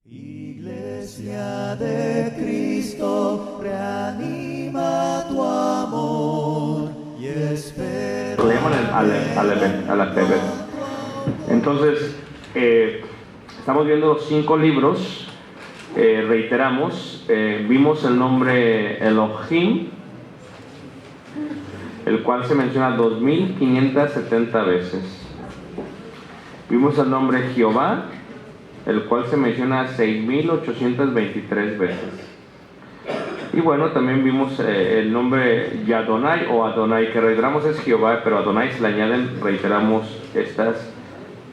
Iglesia de Cristo, reanima tu amor y espera. Lo llaman al Atebet. Entonces, estamos viendo los 5 libros. Reiteramos, vimos el nombre Elohim, el cual se menciona 2570 veces. Vimos el nombre Jehová, el cual se menciona 6823 veces. Y bueno, también vimos el nombre Yadonai o Adonai, que reiteramos es Jehová, pero Adonai se le añaden, reiteramos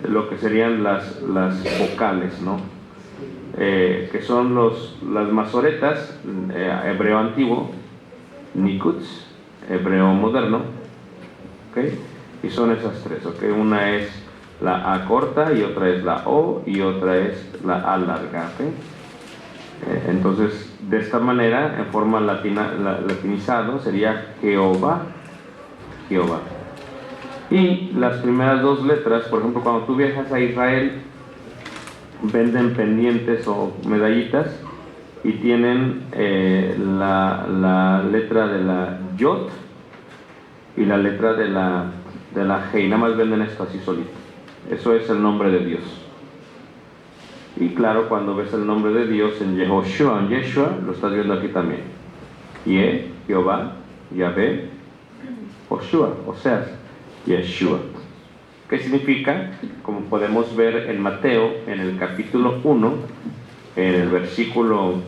lo que serían las vocales, ¿no? Que son las masoretas, hebreo antiguo, Nikuts, hebreo moderno, ¿okay? Y son esas tres, ¿okay? Una es la A corta y otra es la O y otra es la A larga, ¿okay? Entonces, de esta manera, en forma latinizado, sería Jehová, Jehová. Y las primeras 2 letras, por ejemplo, cuando tú viajas a Israel, venden pendientes o medallitas y tienen la letra de la Yod y la letra de la Hei. Nada más venden esto así solito. Eso es el nombre de Dios. Y claro, cuando ves el nombre de Dios en Yehoshua, en Yeshua, lo estás viendo aquí también. Jehová, Yahvé, Joshua, o sea, Yeshua. ¿Qué significa? Como podemos ver en Mateo, en el capítulo 1, en el versículo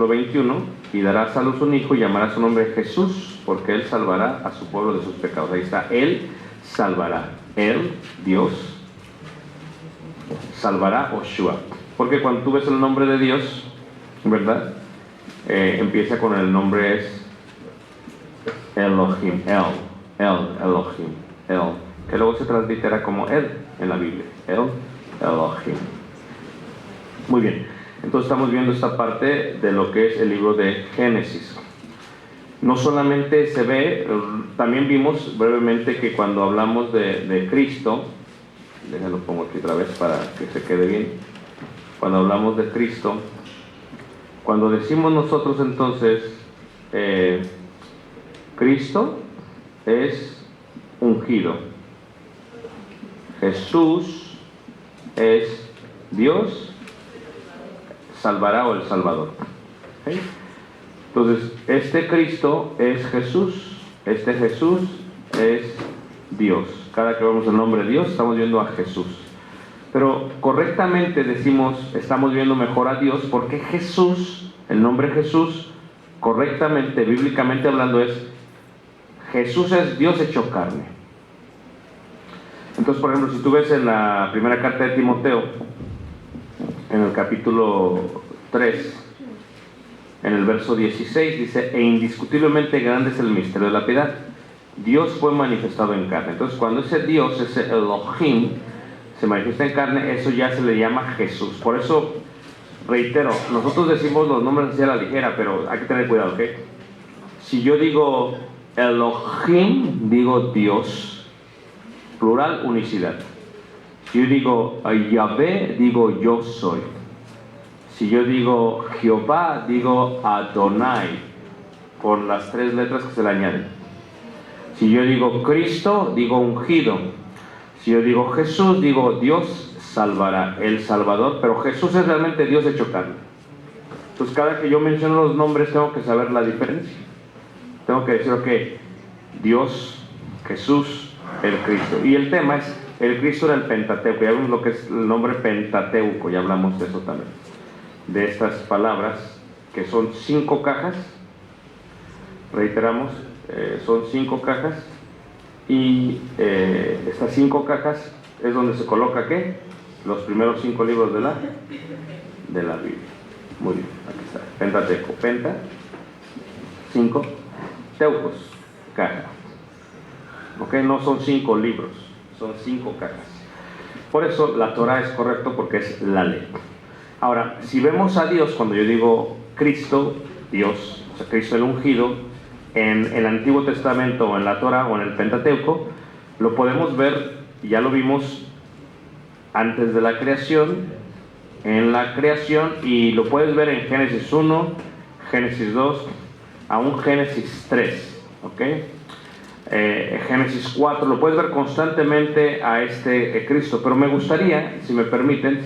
21, y darás a luz un hijo y llamará su nombre Jesús, porque él salvará a su pueblo de sus pecados. Ahí está, él salvará. Él, Dios, salvará Joshua. Porque cuando tú ves el nombre de Dios, ¿verdad? Empieza con el nombre es Elohim, Elohim, que luego se translitera como él en la Biblia, Elohim. Muy bien, entonces estamos viendo esta parte de lo que es el libro de Génesis. No solamente se ve, también vimos brevemente que cuando hablamos de Cristo, déjenlo pongo aquí otra vez para que se quede bien. Cuando hablamos de Cristo, cuando decimos nosotros entonces, Cristo es ungido, Jesús es Dios, salvará o el Salvador. ¿Okay? Entonces, este Cristo es Jesús, este Jesús es Dios. Cada que vemos el nombre de Dios, estamos viendo a Jesús. Pero correctamente decimos, estamos viendo mejor a Dios, porque Jesús, el nombre Jesús, correctamente, bíblicamente hablando, es Jesús es Dios hecho carne. Entonces, por ejemplo, si tú ves en la primera carta de Timoteo, en el capítulo 3, en el verso 16, dice: e indiscutiblemente grande es el misterio de la piedad. Dios fue manifestado en carne. Entonces, cuando ese Dios, ese Elohim, se manifiesta en carne, eso ya se le llama Jesús. Por eso, reitero, nosotros decimos los nombres así a la ligera, pero hay que tener cuidado, ¿ok? Si yo digo Elohim, digo Dios, plural, unicidad. Si yo digo Yahvé, digo yo soy. Si yo digo Jehová, digo Adonai, con las 3 letras que se le añaden. Si yo digo Cristo, digo ungido. Si yo digo Jesús, digo Dios salvará, el Salvador, pero Jesús es realmente Dios hecho carne. Entonces, cada que yo menciono los nombres, tengo que saber la diferencia. Tengo que decir, ok, Dios, Jesús, el Cristo. Y el tema es, el Cristo era el Pentateuco. Ya vemos lo que es el nombre Pentateuco, ya hablamos de eso también. De estas palabras, que son 5 cajas, reiteramos, son 5 cajas, y estas 5 cajas es donde se coloca, ¿qué? Los primeros 5 libros de la Biblia. Muy bien, aquí está, Pentateuco, Penta, 5, Teucos, caja. ¿Ok? No son 5 libros, son 5 cajas. Por eso la Torah es correcto, porque es la ley. Ahora, si vemos a Dios, cuando yo digo Cristo, Dios, o sea, Cristo el ungido, en el Antiguo Testamento o en la Torah o en el Pentateuco, lo podemos ver, y ya lo vimos antes de la creación, en la creación, y lo puedes ver en Génesis 1, Génesis 2, aún Génesis 3, ¿ok? Génesis 4, lo puedes ver constantemente a este Cristo, pero me gustaría, si me permiten,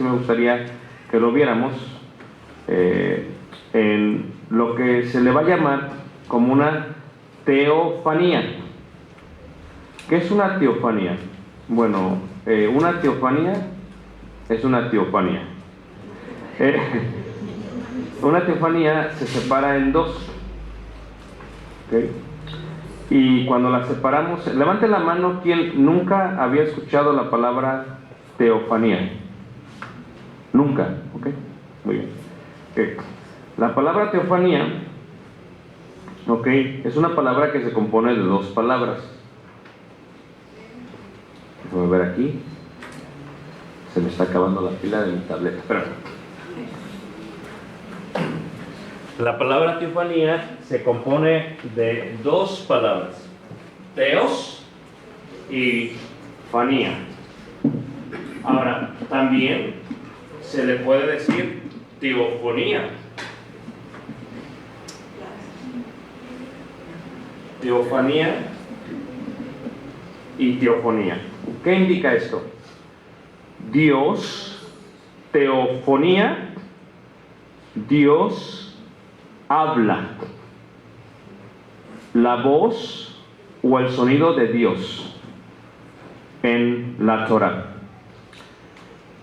que lo viéramos en lo que se le va a llamar como una teofanía. ¿Qué es una teofanía? Bueno, una teofanía es una teofanía. Una teofanía se separa en dos, ¿okay? Y cuando la separamos, levante la mano quien nunca había escuchado la palabra teofanía. Nunca, ¿ok? Muy bien. Okay. La palabra teofanía, ¿ok?, es una palabra que se compone de dos palabras. Déjame ver aquí. Se me está acabando la pila de mi tableta. Espera. La palabra teofanía se compone de dos palabras, teos y fanía. Ahora, también se le puede decir teofonía. Teofanía y teofonía. ¿Qué indica esto? Dios, teofonía, Dios habla, la voz o el sonido de Dios en la Torah.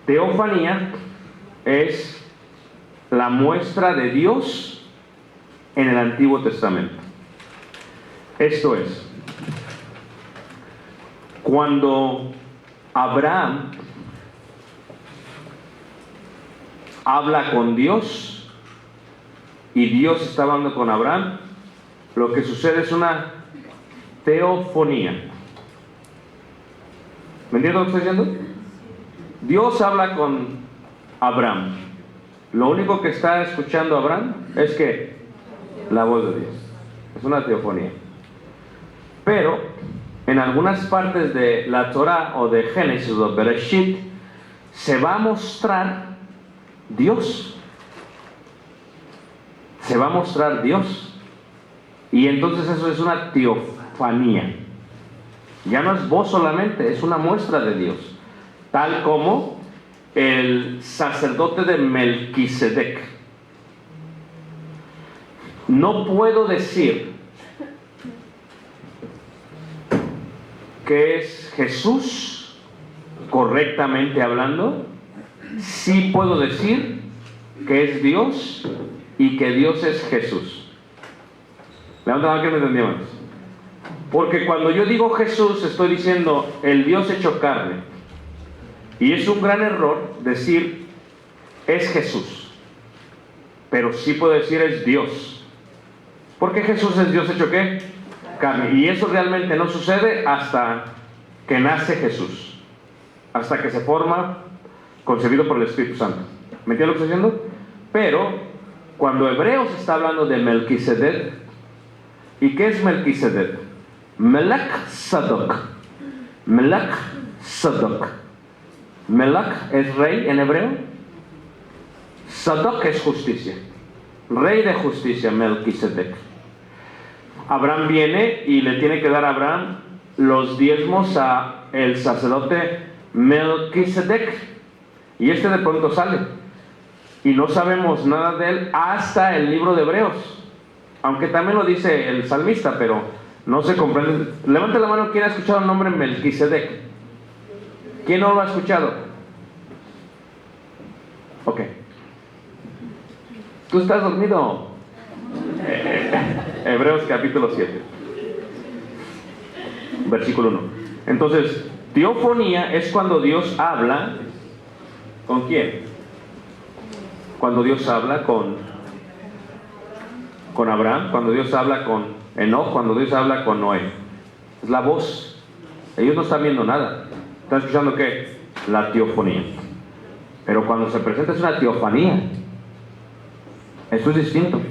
Teofanía es la muestra de Dios en el Antiguo Testamento. Esto es, cuando Abraham habla con Dios y Dios está hablando con Abraham, lo que sucede es una teofonía. ¿Me entiendes lo que estoy diciendo? Dios habla con Abraham. Lo único que está escuchando Abraham es que la voz de Dios. Es una teofonía. Pero en algunas partes de la Torah o de Génesis o Bereshit se va a mostrar Dios. Se va a mostrar Dios. Y entonces eso es una teofanía. Ya no es voz solamente, es una muestra de Dios. Tal como el sacerdote de Melquisedec. No puedo decir que es Jesús correctamente hablando. Sí puedo decir que es Dios y que Dios es Jesús. Levanta la mano que me entendieron. Porque cuando yo digo Jesús, estoy diciendo el Dios hecho carne. Y es un gran error decir es Jesús. Pero sí puedo decir es Dios. Porque Jesús es Dios hecho ¿qué? Carne. Y eso realmente no sucede hasta que nace Jesús. Hasta que se forma, concebido por el Espíritu Santo. ¿Me entiendes lo que estoy diciendo? Pero cuando Hebreos está hablando de Melquisedec, ¿y qué es Melquisedec? Melech Sadok. Melech Sadok. Melech es rey en hebreo. Sadok es justicia. Rey de justicia, Melquisedec. Abraham viene y le tiene que dar a Abraham los diezmos a el sacerdote Melquisedec. Y este de pronto sale. Y no sabemos nada de él hasta el libro de Hebreos. Aunque también lo dice el salmista, pero no se comprende. Levante la mano, ¿quién ha escuchado el nombre Melquisedec? ¿Quién no lo ha escuchado? Ok. ¿Tú estás dormido? Hebreos capítulo 7. Versículo 1. Entonces, teofonía es cuando Dios habla. ¿Con quién? Cuando Dios habla con Abraham, cuando Dios habla con Enoch, cuando Dios habla con Noé. Es la voz. Ellos no están viendo nada. ¿Están escuchando qué? La teofonía. Pero cuando se presenta es una teofanía. Esto es distinto.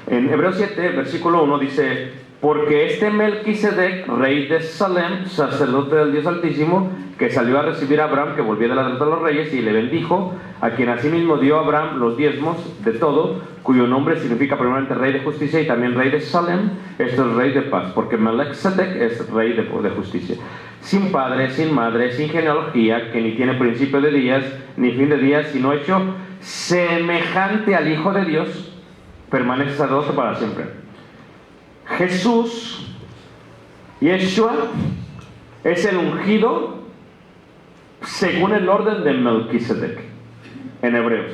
En Hebreos 7, versículo 1 dice: porque este Melquisedec, rey de Salem, sacerdote del Dios Altísimo, que salió a recibir a Abraham, que volvía de la derrota de los reyes, y le bendijo, a quien asimismo dio a Abraham los diezmos de todo, cuyo nombre significa primeramente rey de justicia y también rey de Salem, esto es rey de paz, porque Melquisedec es rey de justicia. Sin padre, sin madre, sin genealogía, que ni tiene principio de días, ni fin de días, sino hecho semejante al Hijo de Dios, permanece sacerdote para siempre. Jesús, Yeshua, es el ungido según el orden de Melquisedec en Hebreos.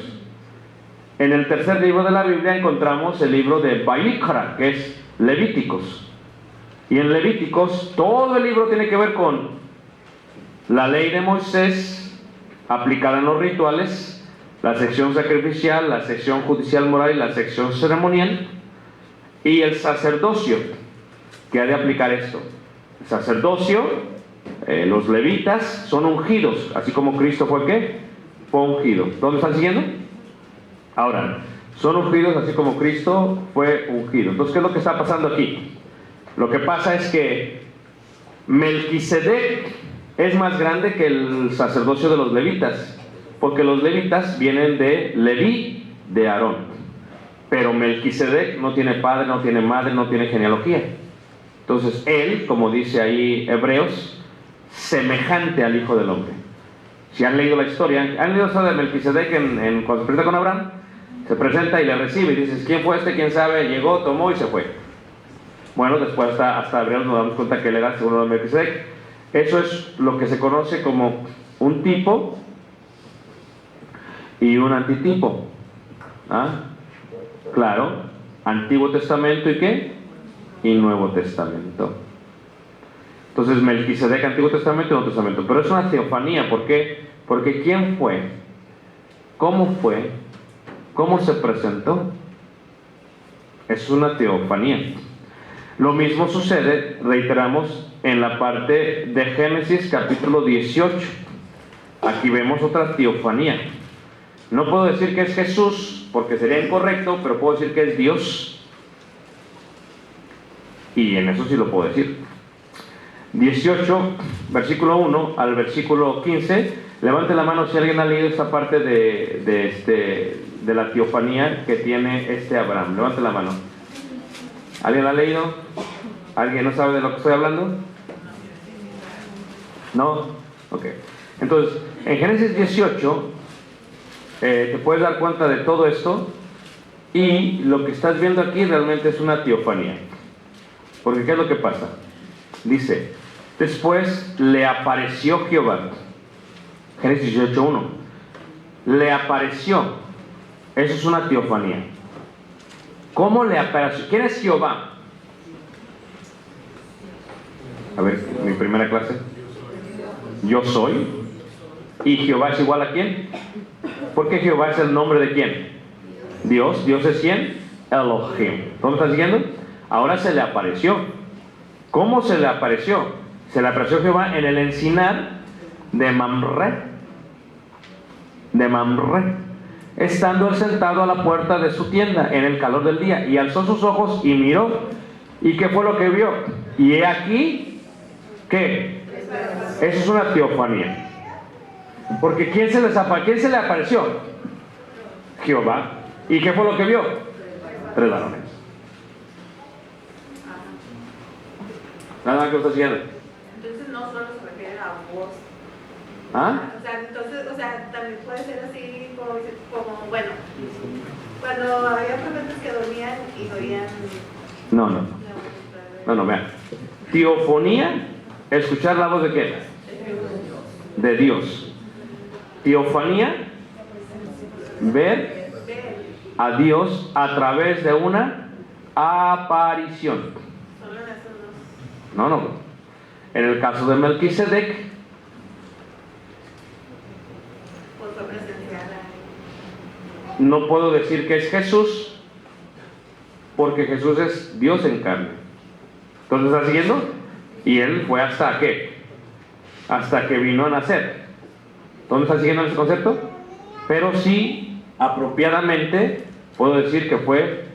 En el tercer libro de la Biblia encontramos el libro de Vayikra, que es Levíticos. Y en Levíticos todo el libro tiene que ver con la ley de Moisés aplicada en los rituales, la sección sacrificial, la sección judicial moral y la sección ceremonial, y el sacerdocio que ha de aplicar esto. El sacerdocio, los levitas son ungidos, así como Cristo fue ¿qué? Fue ungido. ¿Dónde están siguiendo? Ahora, son ungidos así como Cristo fue ungido. Entonces, ¿qué es lo que está pasando aquí? Lo que pasa es que Melquisedec es más grande que el sacerdocio de los levitas, porque los levitas vienen de Leví, de Aarón, pero Melquisedec no tiene padre, no tiene madre, no tiene genealogía. Entonces él, como dice ahí Hebreos, semejante al Hijo del Hombre. Si han leído la historia, han leído la historia de Melquisedec cuando se presenta con Abraham, se presenta y le recibe y dices, ¿quién fue este? ¿Quién sabe? Llegó, tomó y se fue. Bueno, después hasta Hebreos nos damos cuenta que él era segundo de Melquisedec. Eso es lo que se conoce como un tipo y un antitipo. ¿Ah? Claro, Antiguo Testamento y ¿qué? Y Nuevo Testamento. Entonces Melquisedec, Antiguo Testamento y Nuevo Testamento. Pero es una teofanía, ¿por qué? Porque ¿quién fue? ¿Cómo fue? ¿Cómo se presentó? Es una teofanía. Lo mismo sucede, reiteramos, en la parte de Génesis capítulo 18. Aquí vemos otra teofanía. No puedo decir que es Jesús, porque sería incorrecto, pero puedo decir que es Dios. Y en eso sí lo puedo decir. 18, versículo 1 al versículo 15. Levante la mano si alguien ha leído esta parte de la teofanía que tiene Abraham. Levante la mano. ¿Alguien la ha leído? ¿Alguien no sabe de lo que estoy hablando? ¿No? Ok. Entonces, en Génesis 18 te puedes dar cuenta de todo esto, y lo que estás viendo aquí realmente es una teofanía. Porque ¿qué es lo que pasa? Dice, después le apareció Jehová. Génesis 18:1. Le apareció. Eso es una teofanía. ¿Cómo le apareció? ¿Quién es Jehová? A ver, mi primera clase. Yo soy. ¿Y Jehová es igual a quién? Porque Jehová es el nombre de quién? Dios. ¿Dios es quién? Elohim. ¿Dónde estás siguiendo? Ahora se le apareció. ¿Cómo se le apareció? Se le apareció Jehová en el encinar de Mamre. De Mamre. Estando él sentado a la puerta de su tienda en el calor del día, y alzó sus ojos y miró. ¿Y qué fue lo que vio? Y he aquí, ¿qué? Eso es una teofanía. Porque ¿quién se le apareció? Jehová. ¿Y qué fue lo que vio? 3 varones. Nada más que usted siguiendo. Entonces no solo se refiere a voz. ¿Ah? O sea, también puede ser así como bueno, cuando había profetas que dormían y oían. No, vean. Teofonía, escuchar la voz de quién? De Dios. Teofanía, ver a Dios a través de una aparición. Solo en esos dos. No. En el caso de Melquisedec, Pues fue presencial. no puedo decir que es Jesús, porque Jesús es Dios en carne. Entonces, ¿está siguiendo? Y él fue hasta ¿qué? Hasta que vino a nacer. ¿Dónde está siguiendo ese concepto? Pero sí, apropiadamente, puedo decir que fue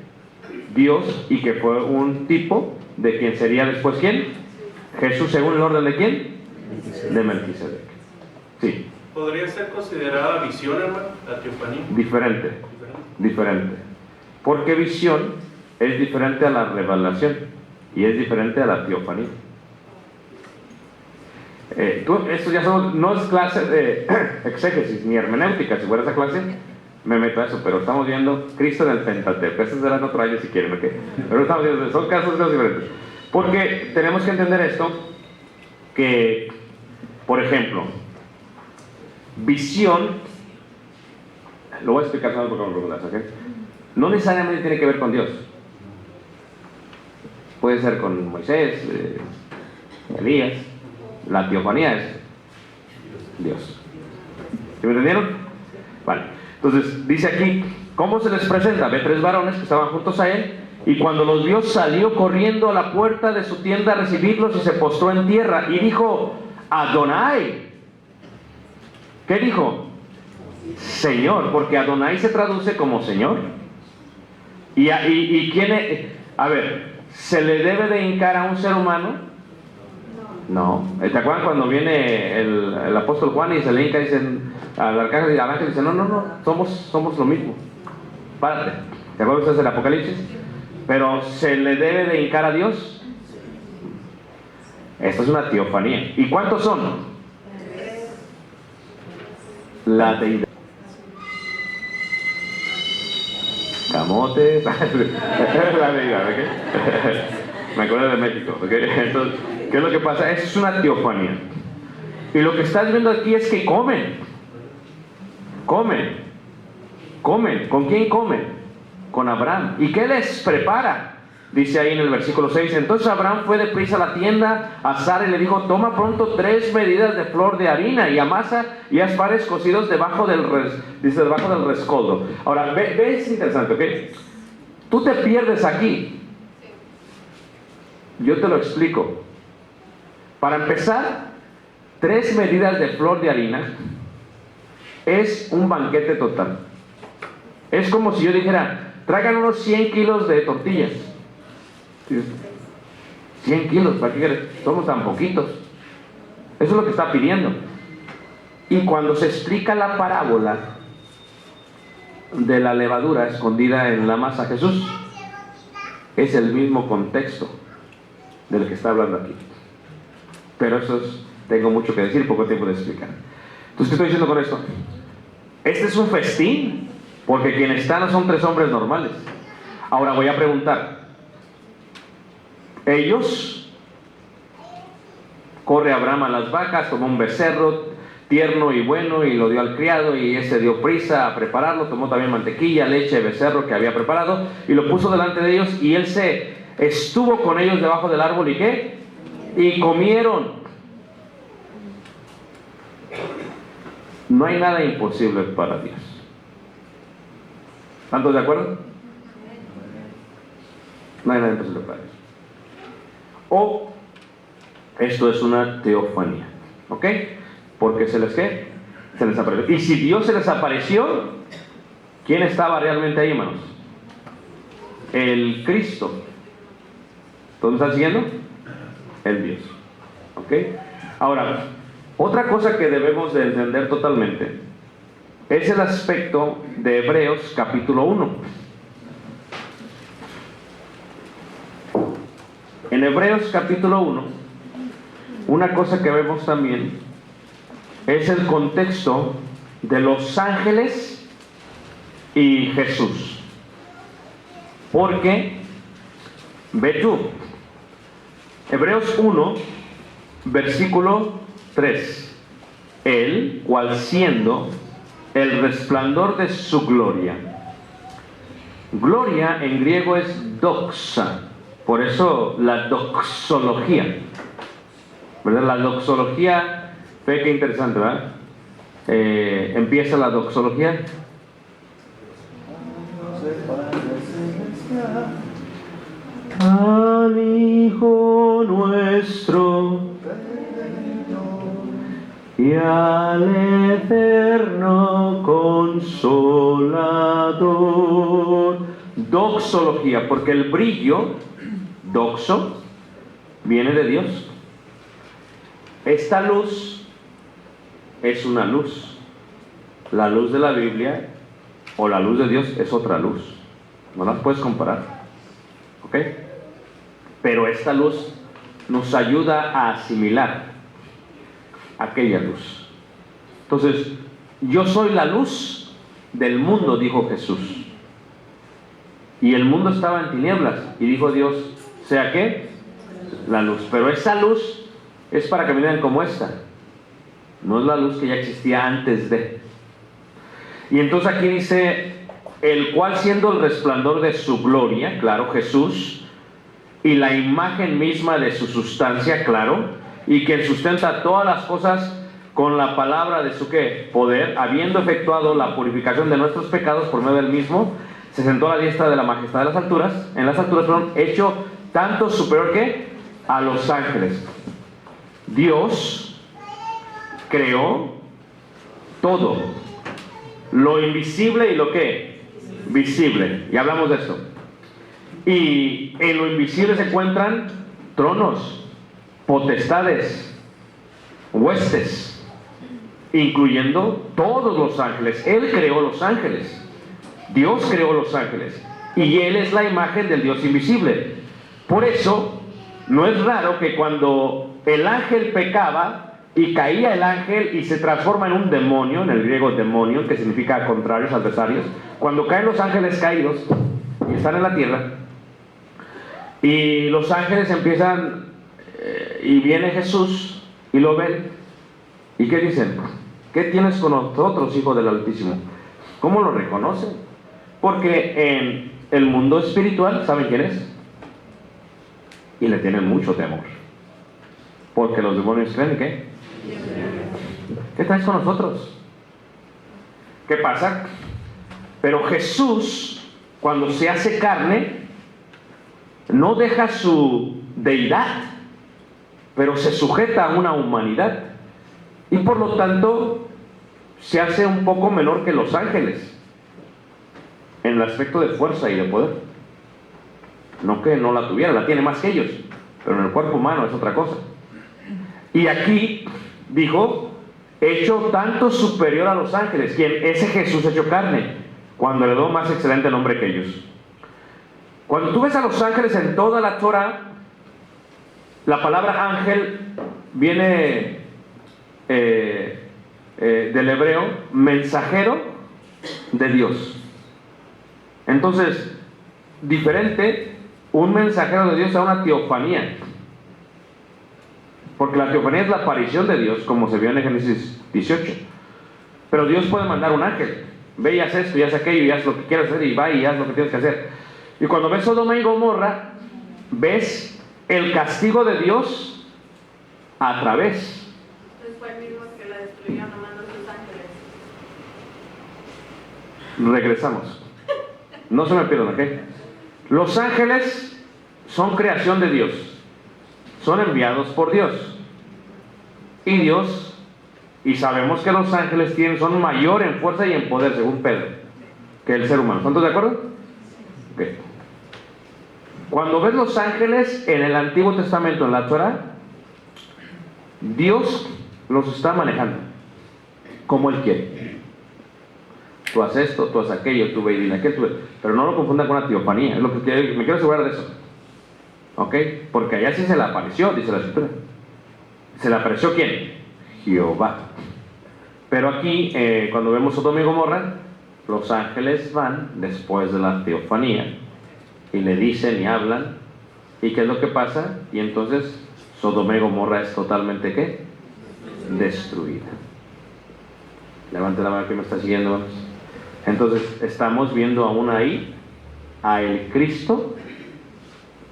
Dios y que fue un tipo de quien sería después ¿quién? Jesús, según el orden de ¿quién? De Melquisedec. Sí. ¿Podría ser considerada visión, hermano, la teofanía? Diferente. Porque visión es diferente a la revelación y es diferente a la teofanía. Esto ya no es clase de exégesis ni hermenéutica. Si fuera esa clase, me meto a eso, pero estamos viendo Cristo en el Pentateuco. Estos serán otro año si quieren, ¿ok? Pero estamos viendo, son casos diferentes. Porque tenemos que entender esto, que, por ejemplo, visión, lo voy a explicar solo porque me preguntas, ¿ok? No necesariamente tiene que ver con Dios. Puede ser con Moisés, Elías. La teofanía es Dios. ¿Sí me entendieron? Vale. Entonces, dice aquí, ¿cómo se les presenta? Ve 3 varones que estaban juntos a él, y cuando los vio salió corriendo a la puerta de su tienda a recibirlos y se postró en tierra y dijo, Adonai. ¿Qué dijo? Señor, porque Adonai se traduce como Señor. ¿Y quién es? A ver, ¿se le debe de hincar a un ser humano? No. ¿Te acuerdas cuando viene el apóstol Juan y se le hinca y dicen al arcángel y al ángel? Dice, no, somos lo mismo. Párate. ¿Te acuerdas ustedes del Apocalipsis? Pero ¿se le debe de hincar a Dios? Esto es una teofanía. ¿Y cuántos son? La deidad. Camotes. La deidad, ¿ok? Me acuerdo de México, ¿ok? Entonces, ¿qué es lo que pasa? Eso es una teofanía. Y lo que estás viendo aquí es que comen. ¿Con quién comen? Con Abraham. ¿Y qué les prepara? Dice ahí en el versículo 6, entonces Abraham fue deprisa a la tienda a Sara y le dijo, toma pronto 3 medidas de flor de harina y amasa y haz panes cocidos debajo del rescoldo. Ahora, ve, es interesante, ¿ok? Tú te pierdes aquí. Yo te lo explico. Para empezar, 3 medidas de flor de harina es un banquete total. Es como si yo dijera, traigan unos 100 kilos de tortillas. 100 kilos, ¿para qué quieres? Somos tan poquitos. Eso es lo que está pidiendo. Y cuando se explica la parábola de la levadura escondida en la masa, Jesús, es el mismo contexto del que está hablando aquí. Pero eso tengo mucho que decir, poco tiempo de explicar. Entonces, ¿qué estoy diciendo con esto? Este es un festín, porque quienes están son 3 hombres normales. Ahora voy a preguntar, ellos, corre Abraham a las vacas, tomó un becerro tierno y bueno y lo dio al criado, y ese dio prisa a prepararlo, tomó también mantequilla, leche de becerro que había preparado y lo puso delante de ellos, y él se estuvo con ellos debajo del árbol. ¿Y qué? Y comieron. No hay nada imposible para Dios. ¿Están de acuerdo? No hay nada imposible para Dios. O esto es una teofanía, ¿ok? Porque se les apareció. Y si Dios se les apareció, ¿quién estaba realmente ahí, hermanos? El Cristo. ¿Todos me están siguiendo? El Dios, ¿ok? Ahora, otra cosa que debemos de entender totalmente es el aspecto de Hebreos capítulo 1. En Hebreos capítulo 1, una cosa que vemos también es el contexto de los ángeles y Jesús. Porque, ve tú, Hebreos 1, versículo 3. Él, cual siendo el resplandor de su gloria. Gloria en griego es doxa. Por eso la doxología, ¿verdad? La doxología, ve qué interesante, ¿verdad? Empieza la doxología. Al Hijo nuestro y al eterno Consolador. Doxología, porque el brillo, doxo, viene de Dios. Esta luz es una luz. La luz de la Biblia o la luz de Dios es otra luz. No las puedes comparar. ¿Ok? Pero esta luz nos ayuda a asimilar aquella luz. Entonces, yo soy la luz del mundo, dijo Jesús. Y el mundo estaba en tinieblas. Y dijo Dios, ¿sea qué? La luz. Pero esa luz es para que miren como esta. No es la luz que ya existía antes de. Y entonces aquí dice, el cual siendo el resplandor de su gloria, claro, Jesús, y la imagen misma de su sustancia, claro, y que sustenta todas las cosas con la palabra de su ¿qué? Poder, habiendo efectuado la purificación de nuestros pecados por medio del mismo, se sentó a la diestra de la majestad de las alturas, en las alturas, perdón, hecho tanto superior que a los ángeles. Dios creó todo, lo invisible y lo que visible, y hablamos de esto. Y en lo invisible se encuentran tronos, potestades, huestes, incluyendo todos los ángeles. Él creó los ángeles. Dios creó los ángeles. Y Él es la imagen del Dios invisible. Por eso, no es raro que cuando el ángel pecaba y caía el ángel y se transforma en un demonio, en el griego demonio, que significa contrarios, adversarios, cuando caen los ángeles caídos y están en la tierra, y los ángeles empiezan, y viene Jesús y lo ven, ¿y qué dicen? ¿Qué tienes con nosotros, Hijo del Altísimo? ¿Cómo lo reconocen? Porque en el mundo espiritual, ¿saben quién es? Y le tienen mucho temor. Porque los demonios creen ¿qué? ¿Qué traes con nosotros? ¿Qué pasa? Pero Jesús, cuando se hace carne, no deja su deidad, pero se sujeta a una humanidad. Y por lo tanto, se hace un poco menor que los ángeles, en el aspecto de fuerza y de poder. No que no la tuviera, la tiene más que ellos, pero en el cuerpo humano es otra cosa. Y aquí dijo, hecho tanto superior a los ángeles, quien ese Jesús hecho carne, cuando le dio más excelente nombre que ellos. Cuando tú ves a los ángeles en toda la Torah, la palabra ángel viene del hebreo mensajero de Dios. Entonces, diferente un mensajero de Dios a una teofanía, porque la teofanía es la aparición de Dios, como se vio en Génesis 18. Pero Dios puede mandar un ángel, ve y haz esto y haz aquello y haz lo que quieras hacer, y va y haz lo que tienes que hacer. Y cuando ves Sodoma y Gomorra, ves el castigo de Dios a través. Entonces fue el mismo que la destruyó, no mandó sus ángeles. Regresamos. No se me pierdan, ¿ok? Los ángeles son creación de Dios. Son enviados por Dios. Y Dios, y sabemos que los ángeles son mayor en fuerza y en poder, según Pedro, que el ser humano. ¿Están todos de acuerdo? Ok. Cuando ves los ángeles en el Antiguo Testamento, en la Torah, Dios los está manejando como Él quiere. Tú haces esto, tú haces aquello, tú ve y dile aquello, tú ve. Pero no lo confundan con la teofanía. Es lo que me quiero asegurar de eso. ¿Ok? Porque allá sí se le apareció, dice la Escritura. ¿Se le apareció quién? Jehová. Pero aquí, cuando vemos Sodoma y Gomorra, los ángeles van después de la teofanía y le dicen y hablan. ¿Y qué es lo que pasa? Y entonces Sodoma y Gomorra es totalmente ¿qué? Destruida. Levante la mano que me está siguiendo, vamos. Entonces estamos viendo aún ahí a el Cristo,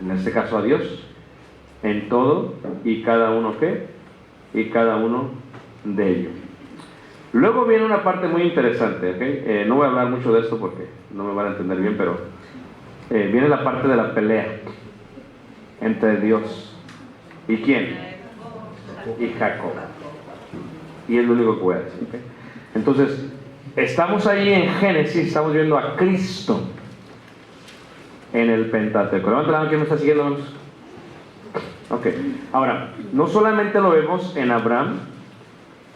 en este caso a Dios, en todo y cada uno ¿qué? Y cada uno de ellos. Luego viene una parte muy interesante, ¿ok? No voy a hablar mucho de esto porque no me van a entender bien, pero viene la parte de la pelea entre Dios y ¿quién? Y Jacob. Y es lo único que voy a decir, ¿ok? Entonces, estamos ahí en Génesis, estamos viendo a Cristo en el Pentateuco. Levanta la mano, ¿quién me está siguiendo? Ok, ahora, no solamente lo vemos en Abraham,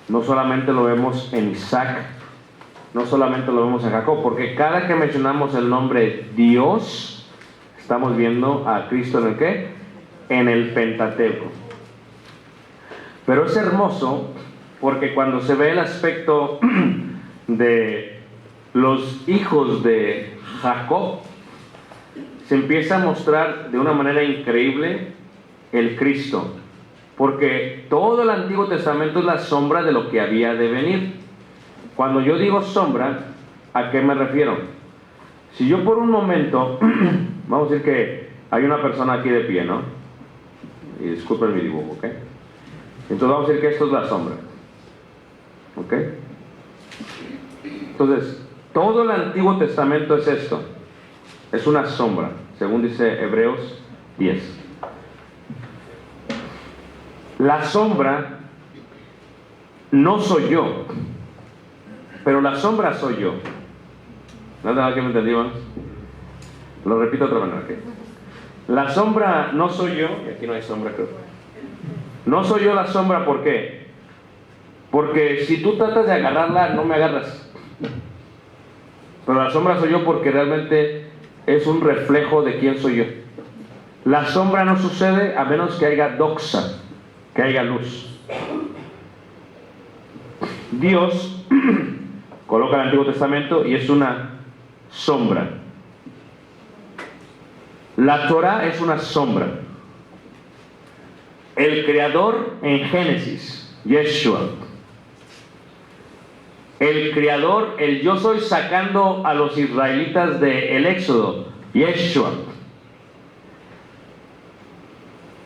no solamente lo vemos en Isaac, no solamente lo vemos en Jacob, porque cada que mencionamos el nombre Dios, estamos viendo a Cristo en el ¿qué? En el Pentateuco. Pero es hermoso porque cuando se ve el aspecto de los hijos de Jacob, se empieza a mostrar de una manera increíble el Cristo, porque todo el Antiguo Testamento es la sombra de lo que había de venir. Cuando yo digo sombra, ¿a qué me refiero? Si yo por un momento, vamos a decir que hay una persona aquí de pie, ¿no? Y disculpen mi dibujo, ¿ok? Entonces vamos a decir que esto es la sombra, ¿ok? Entonces, todo el Antiguo Testamento es esto, es una sombra, según dice Hebreos 10. La sombra no soy yo, pero la sombra soy yo. ¿Nada que me entendí más? Lo repito de otra manera. ¿Okay? La sombra no soy yo, y aquí no hay sombra, creo. No soy yo la sombra, ¿por qué? Porque si tú tratas de agarrarla, no me agarras. Pero la sombra soy yo porque realmente es un reflejo de quién soy yo. La sombra no sucede a menos que haya doxa, que haya luz. Dios coloca el Antiguo Testamento y es una sombra. La Torah es una sombra. El Creador en Génesis, Yeshua. El Creador, el yo soy sacando a los israelitas del Éxodo, Yeshua.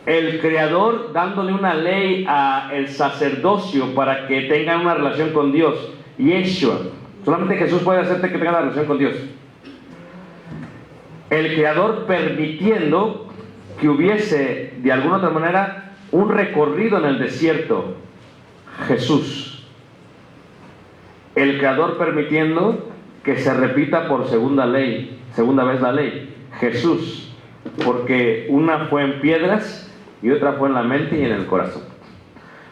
El Creador dándole una ley al sacerdocio para que tengan una relación con Dios, Yeshua. Solamente Jesús puede hacerte que tenga la relación con Dios. El Creador permitiendo que hubiese de alguna otra manera un recorrido en el desierto, Jesús. El Creador permitiendo que se repita por segunda vez la ley, Jesús, porque una fue en piedras y otra fue en la mente y en el corazón.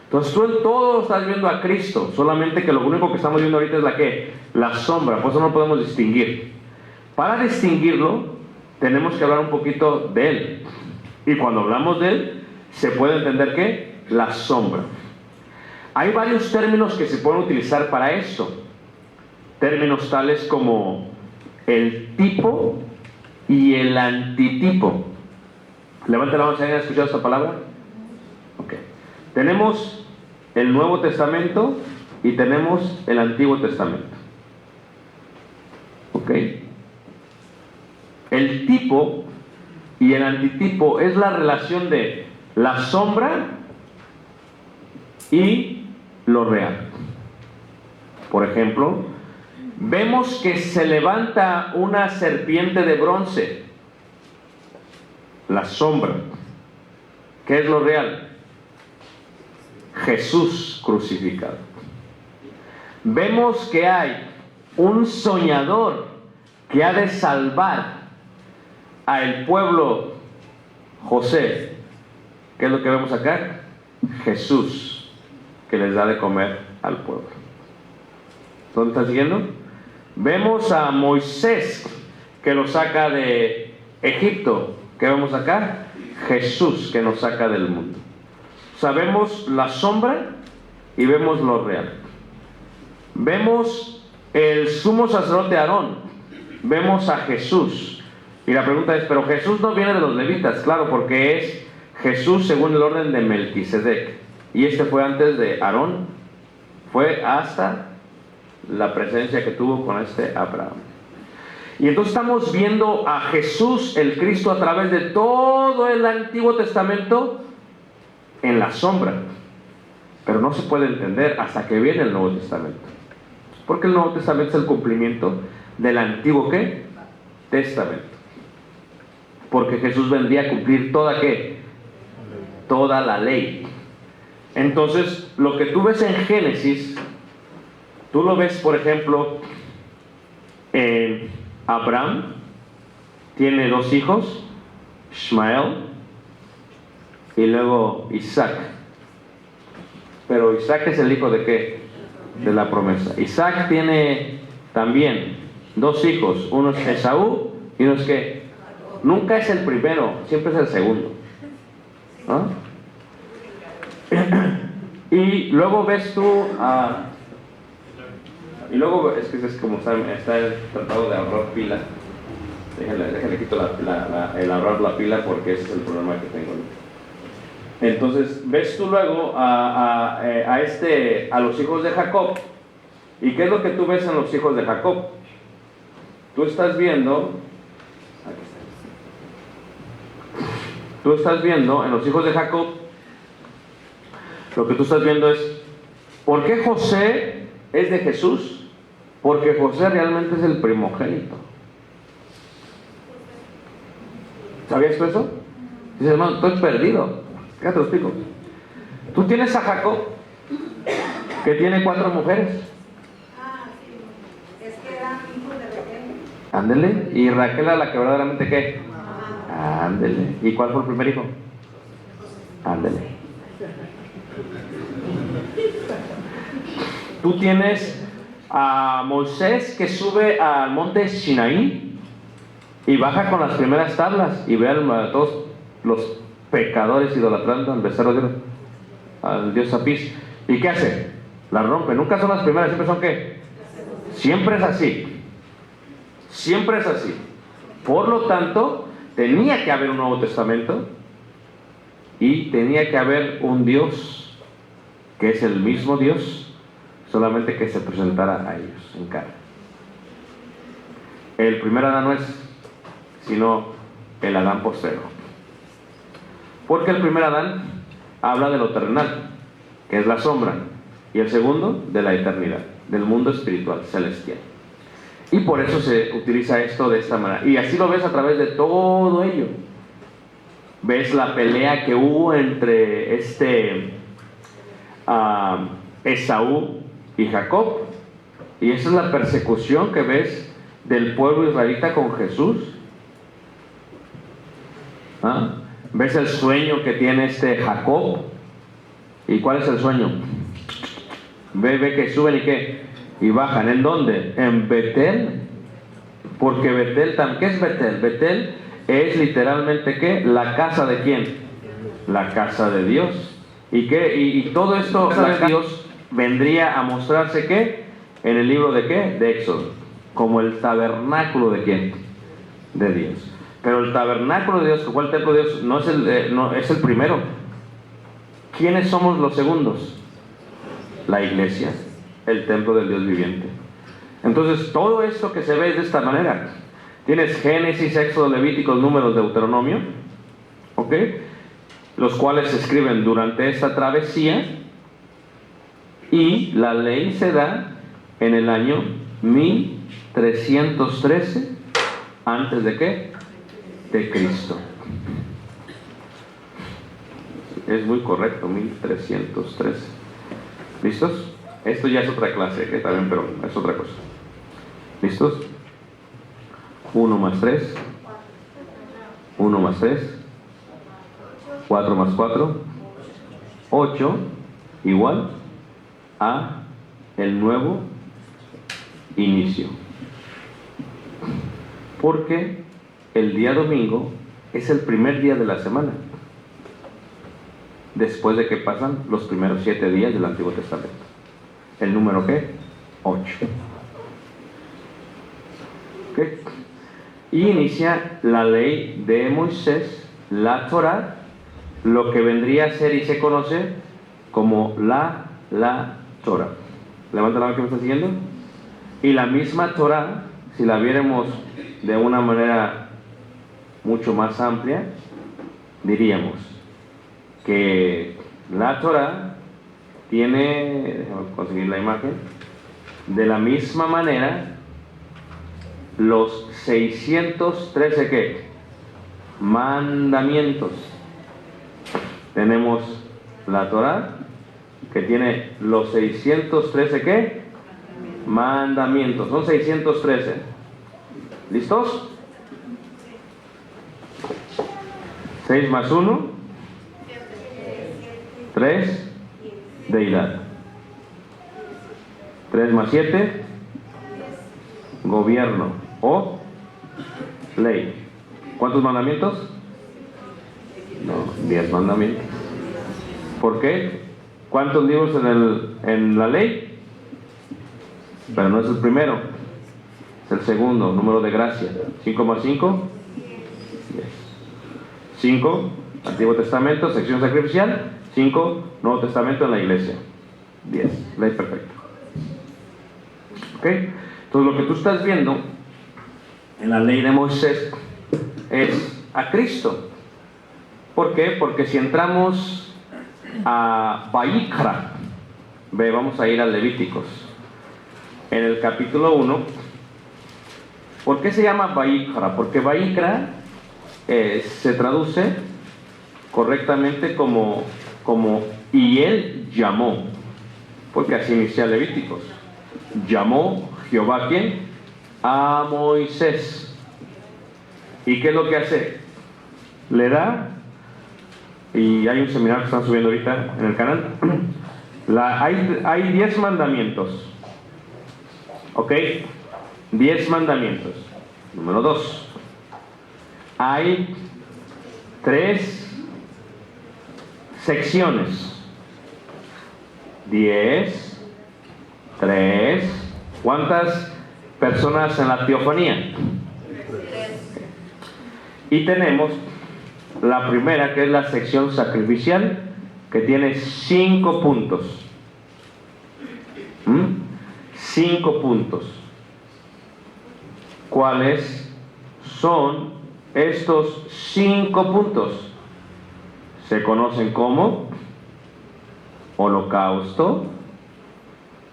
Entonces tú en todo estás viendo a Cristo, solamente que lo único que estamos viendo ahorita es la ¿qué? La sombra, por eso no podemos distinguir. Para distinguirlo tenemos que hablar un poquito de Él, y cuando hablamos de Él se puede entender ¿qué? La sombra. Hay varios términos que se pueden utilizar para eso, términos tales como el tipo y el antitipo. Levante la mano si han escuchado esta palabra. Ok. Tenemos el Nuevo Testamento y tenemos el Antiguo Testamento. Ok. El tipo y el antitipo es la relación de la sombra y lo real. Por ejemplo, vemos que se levanta una serpiente de bronce, la sombra. ¿Qué es lo real? Jesús crucificado. Vemos que hay un soñador que ha de salvar al pueblo, José. ¿Qué es lo que vemos acá? Jesús, que les da de comer al pueblo. ¿Dónde están siguiendo? Vemos a Moisés, que lo saca de Egipto. ¿Qué vemos acá? Jesús, que nos saca del mundo. O sea, vemos la sombra y vemos lo real. Vemos el sumo sacerdote Aarón. Vemos a Jesús. Y la pregunta es, ¿pero Jesús no viene de los levitas? Claro, porque es Jesús según el orden de Melquisedec. Y este fue antes de Aarón. Fue hasta la presencia que tuvo con Abraham. Y entonces estamos viendo a Jesús, el Cristo, a través de todo el Antiguo Testamento en la sombra. Pero no se puede entender hasta que viene el Nuevo Testamento. Porque el Nuevo Testamento es el cumplimiento del Antiguo ¿qué? Testamento. Porque Jesús vendría a cumplir toda ¿qué? Toda la ley. Entonces, lo que tú ves en Génesis, tú lo ves, por ejemplo, en Abraham, tiene 2 hijos, Ishmael y luego Isaac. Pero Isaac es el hijo de ¿qué? De la promesa. Isaac tiene también 2 hijos, uno es Esaú y uno es ¿qué? Nunca es el primero, siempre es el segundo. ¿Ah? Y luego ves tú y luego es que es como está el tratado de ahorrar pila. Déjale quito el ahorrar la pila porque ese es el problema que tengo. Entonces ves tú luego a los hijos de Jacob. ¿Y qué es lo que tú ves en los hijos de Jacob? Tú estás viendo en los hijos de Jacob, lo que tú estás viendo es, ¿por qué José es de Jesús? Porque José realmente es el primogénito. ¿Sabías tú eso? Dices, hermano, estoy perdido. Fíjate, lo explico. Tú tienes a Jacob, que tiene 4 mujeres. Sí. Es que eran hijos de Raquel. Ándele. Y Raquel era la que verdaderamente ¿qué? Ándele. ¿Y cuál fue el primer hijo? Ándele. Tú tienes a Moisés que sube al monte Sinaí y baja con las primeras tablas y ve a todos los pecadores idolatrando al becerro de Dios, al dios Apis. ¿Y qué hace? Las rompe. Nunca son las primeras, siempre son ¿qué? Siempre es así. Siempre es así. Por lo tanto, tenía que haber un Nuevo Testamento y tenía que haber un Dios que es el mismo Dios, solamente que se presentara a ellos en carne. El primer Adán no es sino el Adán postrero, porque el primer Adán habla de lo terrenal, que es la sombra, y el segundo de la eternidad, del mundo espiritual, celestial. Y por eso se utiliza esto de esta manera. Y así lo ves a través de todo ello. Ves la pelea que hubo entre Esaú y Jacob. Y esa es la persecución que ves del pueblo israelita con Jesús. ¿Ah? Ves el sueño que tiene Jacob. ¿Y cuál es el sueño? Ve que suben y ¿qué? Y bajan. ¿En dónde? En Betel. Porque Betel, ¿qué es Betel? Betel es literalmente ¿qué? La casa de ¿quién? La casa de Dios. ¿Y qué? Y todo esto, la casa de Dios vendría a mostrarse ¿qué? En el libro de ¿qué? De Éxodo. Como el tabernáculo de ¿quién? De Dios. Pero el tabernáculo de Dios, que fue el templo de Dios, no es el primero. ¿Quiénes somos los segundos? La iglesia, el templo del Dios viviente. Entonces, todo esto que se ve es de esta manera. Tienes Génesis, Éxodo, Levíticos, Números, Deuteronomio, ¿ok? Los cuales se escriben durante esta travesía, y la ley se da en el año 1313, ¿antes de qué? De Cristo. Es muy correcto, 1313. ¿Listos? Esto ya es otra clase, que también, pero es otra cosa. ¿Listos? 1 más 3. 1 más 3. 4 más 4. 8 igual a el nuevo inicio. Porque el día domingo es el primer día de la semana, después de que pasan los primeros 7 días del Antiguo Testamento. ¿El número qué? 8. ¿Okay? Y inicia la ley de Moisés, la Torah, lo que vendría a ser y se conoce como la Torah. Levanta la mano que me está siguiendo. Y la misma Torah, si la viéramos de una manera mucho más amplia, diríamos que la Torah tiene, déjame conseguir la imagen, de la misma manera los 613 ¿qué? Mandamientos. Tenemos la Torah que tiene los 613 ¿qué? Mandamientos. Son 613. ¿Listos? 6 más 1. 3, deidad. 3 más 7, gobierno o ley. ¿Cuántos mandamientos? No, 10 mandamientos. ¿Por qué? ¿Cuántos libros en la ley? Pero no es el primero, es el segundo, número de gracia. 5 más 5, 10. 5, Antiguo Testamento, sección sacrificial. 5, Nuevo Testamento en la iglesia. 10, ley perfecta. ¿Ok? Entonces lo que tú estás viendo en la ley de Moisés es a Cristo. ¿Por qué? Porque si entramos a Vaikra, vamos a ir a Levíticos, en el capítulo 1. ¿Por qué se llama Vaikra? Porque Vaikra se traduce correctamente como y él llamó, porque así inicia Levíticos. Llamó Jehová, ¿quién? A Moisés. ¿Y qué es lo que hace? Le da, y hay un seminario que están subiendo ahorita en el canal, hay 10 mandamientos. ¿Ok? 10 mandamientos. Número 2. Hay 3 secciones. 10, 3. ¿Cuántas personas en la teofanía? Y tenemos la primera, que es la sección sacrificial, que tiene 5 puntos. 5 puntos. ¿Cuáles son estos 5 puntos? Se conocen como holocausto,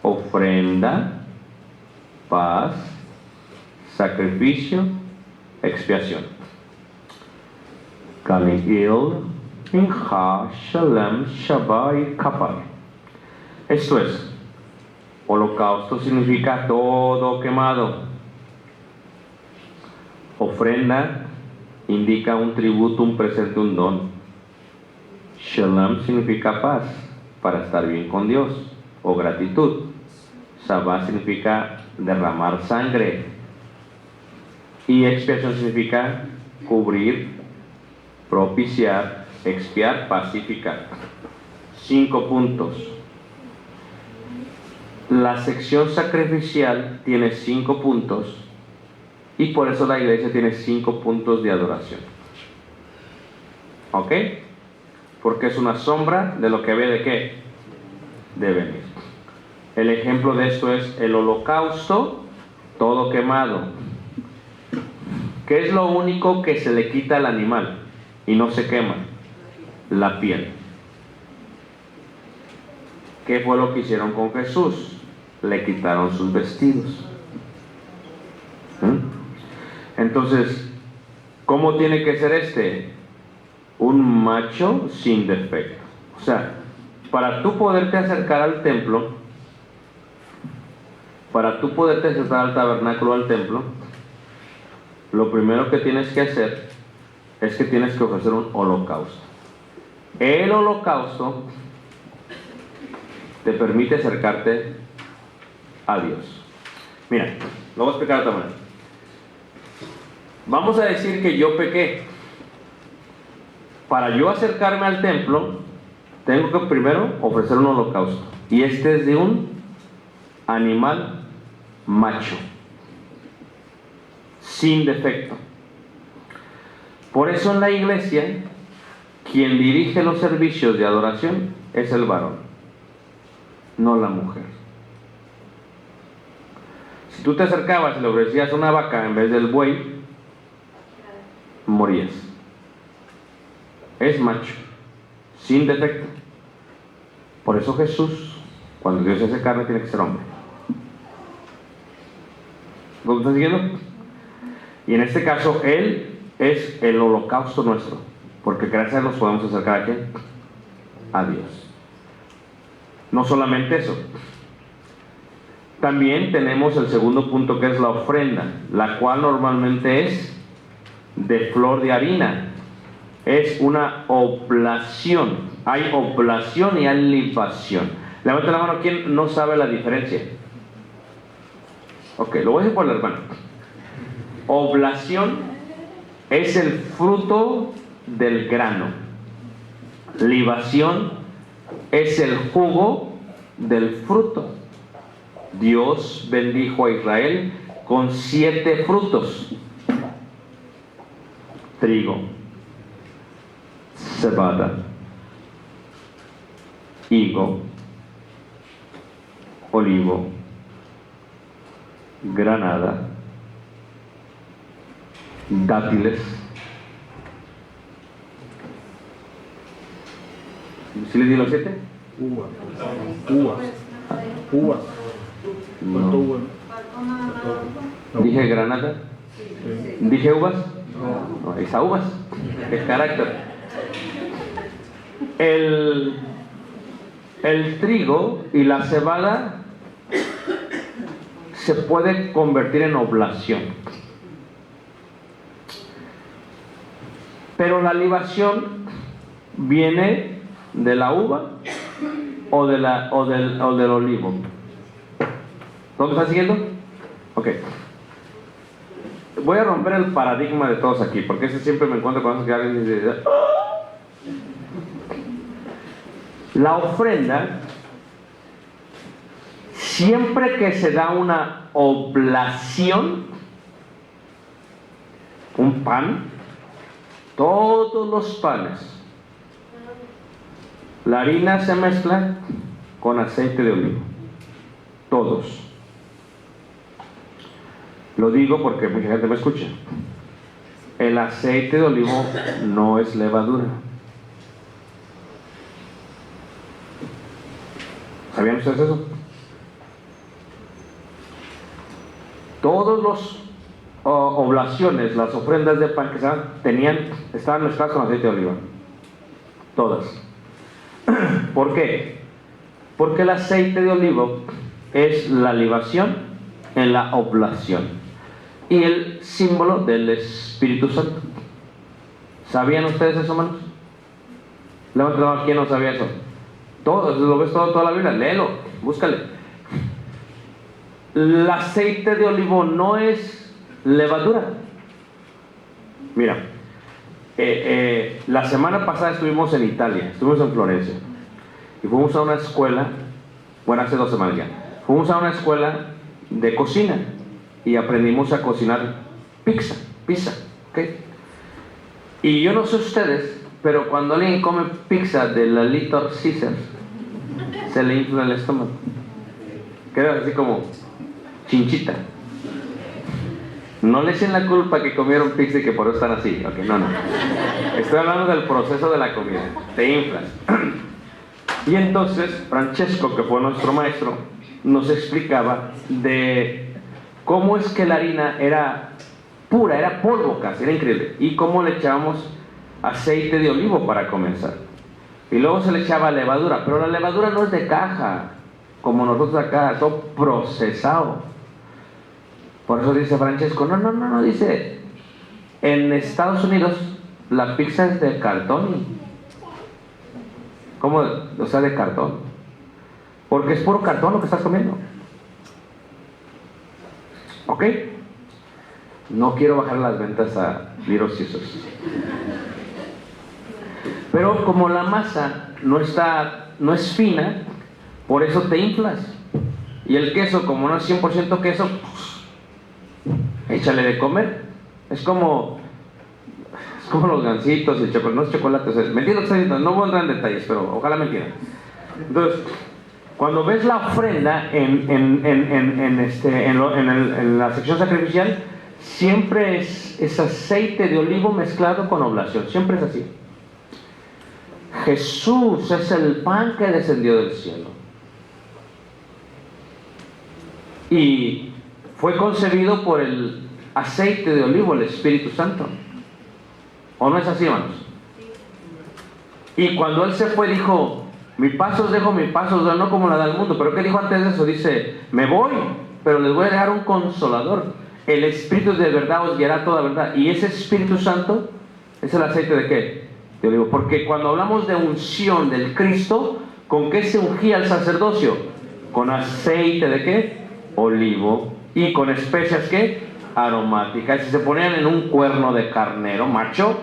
ofrenda, paz, sacrificio, expiación. Kaligil, Mincha, Shalem, Shabbat, Kapar. Esto es, holocausto significa todo quemado. Ofrenda indica un tributo, un presente, un don. Shalom significa paz, para estar bien con Dios, o gratitud. Shabbat significa derramar sangre. Y expiación significa cubrir, propiciar, expiar, pacificar. 5 puntos. La sección sacrificial tiene 5 puntos, y por eso la iglesia tiene 5 puntos de adoración. ¿Ok? Porque es una sombra de lo que había de qué? De venir. El ejemplo de esto es el holocausto, todo quemado. ¿Qué es lo único que se le quita al animal y no se quema? La piel. ¿Qué fue lo que hicieron con Jesús? Le quitaron sus vestidos. Entonces, ¿cómo tiene que ser este? Un macho sin defecto. O sea, para tú poderte acercar al templo, para tú poderte acercar al tabernáculo, al templo, lo primero que tienes que hacer es que tienes que ofrecer un holocausto. El holocausto te permite acercarte a Dios. Mira, lo voy a explicar de otra manera. Vamos a decir que yo pequé. Para yo acercarme al templo, tengo que primero ofrecer un holocausto. Y este es de un animal macho, sin defecto. Por eso en la iglesia, quien dirige los servicios de adoración es el varón, no la mujer. Si tú te acercabas y le ofrecías una vaca en vez del buey, morías. Es macho, sin defecto. Por eso Jesús, cuando Dios se hace carne, tiene que ser hombre. ¿Lo estás siguiendo? Y en este caso, Él es el holocausto nuestro, porque gracias a Él nos podemos acercar a ¿quién? A Dios. No solamente eso, también tenemos el segundo punto, que es la ofrenda, la cual normalmente es de flor de harina. Es una oblación. Hay oblación y hay libación. Levanta la mano, ¿quién no sabe la diferencia? Ok, lo voy a decir por el hermano. Oblación es el fruto del grano. Libación es el jugo del fruto. Dios bendijo a Israel con 7 frutos: trigo, cebada, higo, olivo, granada, dátiles. ¿Sí les di los 7? Uvas. No. Uva. ¿Dije granada? ¿Dije uvas? No, esa uvas. Es carácter. El trigo y la cebada se puede convertir en oblación. Pero la libación viene de la uva o del olivo. ¿Todos están siguiendo? Ok. Voy a romper el paradigma de todos aquí, porque ese siempre me encuentro con que alguien dice: la ofrenda, siempre que se da una oblación, un pan, todos los panes, la harina se mezcla con aceite de olivo, todos. Lo digo porque mucha gente me escucha. El aceite de olivo no es levadura. ¿Sabían ustedes eso? Todos los oblaciones, las ofrendas de pan que se dan, estaban mezcladas con aceite de oliva. Todas. ¿Por qué? Porque el aceite de olivo es la libación en la oblación y el símbolo del Espíritu Santo. ¿Sabían ustedes eso, hermanos? Levanten la mano, ¿quién no sabía eso? Todos, lo ves toda la Biblia, léelo, búscale. El aceite de olivo no es levadura. Mira, la semana pasada estuvimos en Italia, estuvimos en Florencia y fuimos a una escuela, bueno, hace 2 semanas ya, fuimos a una escuela de cocina y aprendimos a cocinar pizza, ¿ok? Y yo no sé ustedes, pero cuando alguien come pizza de la Little Caesars, se le infla el estómago, queda así como chinchita. No le echen la culpa que comieron pizza y que por eso están así, ok, no. Estoy hablando del proceso de la comida, te inflas. Y entonces Francesco, que fue nuestro maestro, nos explicaba de cómo es que la harina era pura, era polvo casi, era increíble, y cómo le echábamos aceite de olivo para comenzar, y luego se le echaba levadura, pero la levadura no es de caja como nosotros acá, todo procesado. Por eso dice Francesco, no, dice, en Estados Unidos la pizza es de cartón. ¿Cómo? O sea, de cartón, porque es puro cartón lo que estás comiendo. ¿Ok? No quiero bajar las ventas a Little Caesars, pero como la masa no es fina, por eso te inflas. Y el queso, como no es 100% queso, échale de comer. Es como los gansitos y el chocolate, no es chocolate, o sea, ¿me entiendes lo que estoy diciendo? No voy a entrar en detalles, pero ojalá me entiendan. Entonces, cuando ves la ofrenda en la sección sacrificial, siempre es aceite de olivo mezclado con oblación, siempre es así. Jesús es el pan que descendió del cielo y fue concebido por el aceite de olivo, el Espíritu Santo. ¿O no es así, hermanos? Y cuando Él se fue dijo: mi paz os dejo, mi paz os doy, no como la da el mundo. Pero ¿qué dijo antes de eso? Dice: me voy, pero les voy a dejar un consolador. El Espíritu de verdad os guiará a toda verdad. Y ese Espíritu Santo es el aceite de ¿qué? de olivo. Porque cuando hablamos de unción del Cristo, ¿con qué se ungía el sacerdocio? Con aceite de ¿qué? Olivo. Y con especias ¿qué? Aromáticas. Y se ponían en un cuerno de carnero, macho,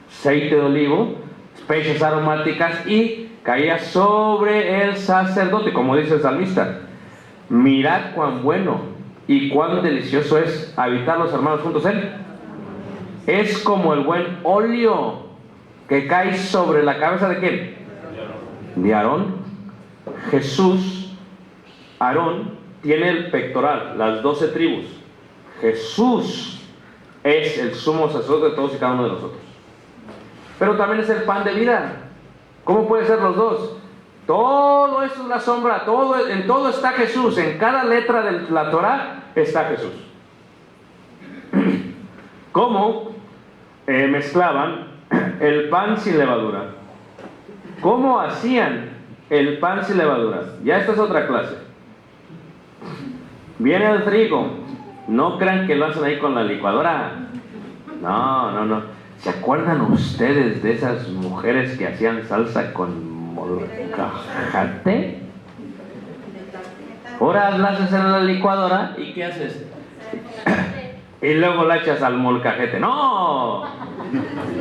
aceite de olivo, especias aromáticas, y caía sobre el sacerdote, como dice el salmista. Mirad cuán bueno y cuán delicioso es habitar los hermanos juntos en él. Es como el buen óleo que cae sobre la cabeza de ¿quién? De Aarón. Jesús, Aarón tiene el pectoral, las 12 tribus. Jesús es el sumo sacerdote de todos y cada uno de nosotros. Pero también es el pan de vida. ¿Cómo puede ser los dos? Todo eso es la sombra, en todo está Jesús. En cada letra de la Torah está Jesús. ¿Cómo mezclaban el pan sin levadura? ¿Cómo hacían el pan sin levadura? Ya esta es otra clase. Viene el trigo. No crean que lo hacen ahí con la licuadora. No. ¿Se acuerdan ustedes de esas mujeres que hacían salsa con molcajete? Ahora la haces en la licuadora y ¿qué haces? Y luego la echas al molcajete. ¡No!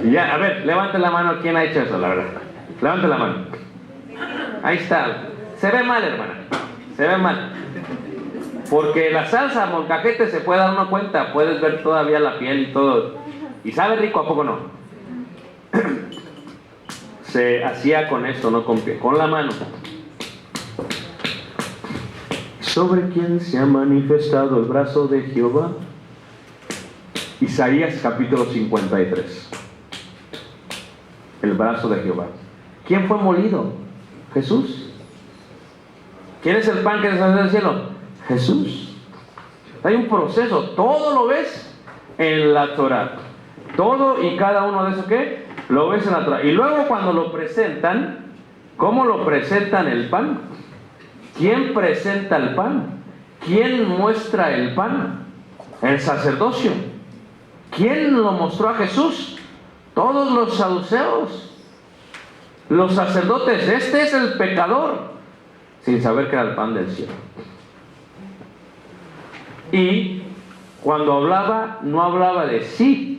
Ya, a ver, levante la mano. ¿Quién ha hecho eso, la verdad? Levante la mano. Ahí está. Se ve mal, hermana. Se ve mal. Porque la salsa molcajete se puede dar uno cuenta. Puedes ver todavía la piel y todo. Y sabe rico, ¿a poco no? Se hacía con esto, no con pie, con la mano. ¿Sobre quién se ha manifestado el brazo de Jehová? Isaías capítulo 53. El brazo de Jehová. ¿Quién fue molido? Jesús. ¿Quién es el pan que descendió del cielo? Jesús. Hay un proceso, todo lo ves en la Torah. Todo y cada uno de esos ¿qué? Lo ves en la Torah. Y luego cuando lo presentan, ¿cómo lo presentan el pan? ¿Quién presenta el pan? ¿Quién muestra el pan? El sacerdocio. ¿Quién lo mostró a Jesús? Todos los saduceos. Los sacerdotes. Este es el pecador. Sin saber que era el pan del cielo. Y cuando hablaba, no hablaba de sí.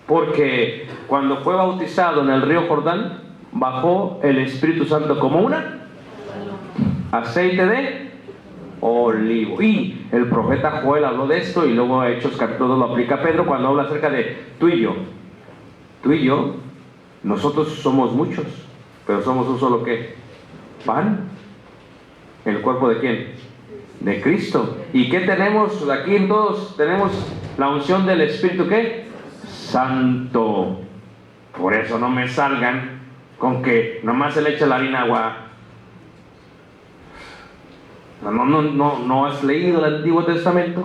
Porque cuando fue bautizado en el río Jordán, bajó el Espíritu Santo como una aceite de olivo. Y el profeta Joel habló de esto, y luego Hechos capítulo 2 lo aplica Pedro cuando habla acerca de tú y yo. Tú y yo, nosotros somos muchos, pero somos un solo ¿qué? Pan. ¿El cuerpo de quién? De Cristo. ¿Y qué tenemos aquí en todos? Tenemos la unción del Espíritu ¿qué? Santo. Por eso no me salgan con que nomás se le echa la harina agua. No has leído el Antiguo Testamento.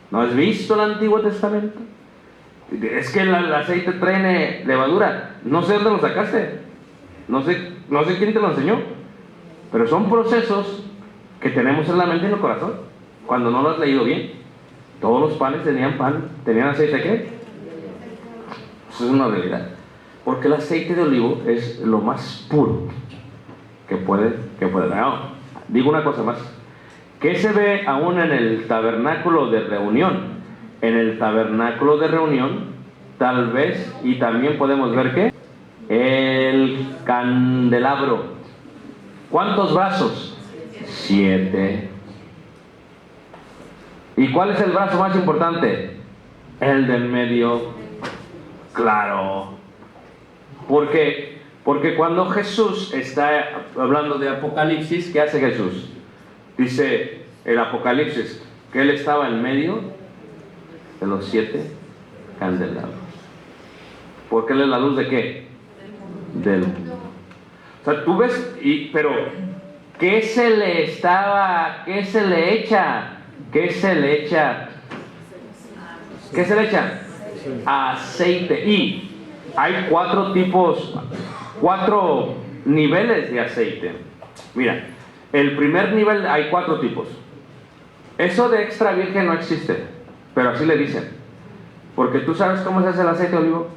No has visto el Antiguo Testamento. Es que el aceite trae levadura. No sé dónde lo sacaste. No sé quién te lo enseñó. Pero son procesos que tenemos en la mente y en el corazón cuando no lo has leído bien. Todos los panes tenían aceite ¿qué? Eso es una realidad. Porque el aceite de olivo es lo más puro que puede dar. No, digo una cosa más. ¿Qué se ve aún en el tabernáculo de reunión? En el tabernáculo de reunión, tal vez, y también podemos ver ¿qué? El candelabro. ¿Cuántos brazos? 7. ¿Y cuál es el brazo más importante? El del medio. Claro. ¿Por qué? Porque cuando Jesús está hablando de Apocalipsis, ¿qué hace Jesús? Dice el Apocalipsis que Él estaba en medio de los 7 candelabros. Porque Él es la luz de ¿qué? Del mundo. O sea, tú ves, pero ¿qué se le echa? ¿Qué se le echa? Aceite. Y hay 4 niveles de aceite. Mira, el primer nivel hay 4 tipos. Eso de extra virgen no existe, pero así le dicen. Porque tú sabes cómo se hace el aceite de olivo.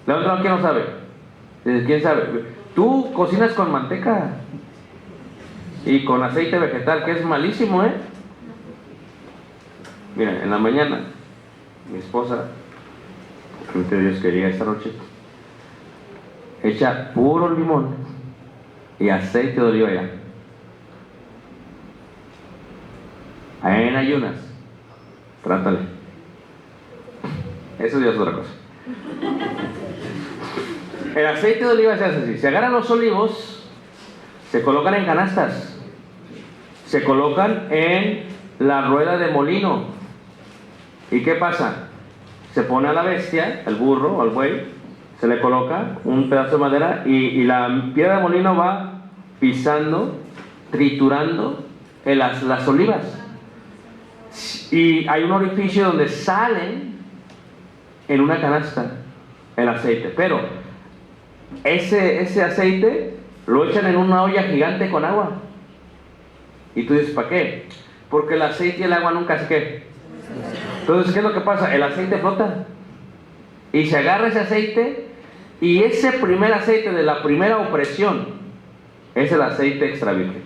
Levanta la mano, ¿quién no sabe? ¿Quién sabe? Tú cocinas con manteca y con aceite vegetal, que es malísimo, ¿eh? Mira, en la mañana, mi esposa, que Dios quería esta noche, echa puro limón y aceite de oliva ya. En ayunas, trátale. Eso ya es otra cosa. El aceite de oliva se hace así: se agarran los olivos, se colocan en canastas, se colocan en la rueda de molino. ¿Y qué pasa? Se pone a la bestia, al burro o al buey, se le coloca un pedazo de madera y la piedra de molino va pisando, triturando las olivas. Y hay un orificio donde salen en una canasta el aceite, pero ese aceite lo echan en una olla gigante con agua. Y tú dices, ¿para qué? Porque el aceite y el agua nunca se qué. Entonces, ¿qué es lo que pasa? El aceite flota y se agarra ese aceite, y ese primer aceite de la primera opresión es el aceite extra virgen.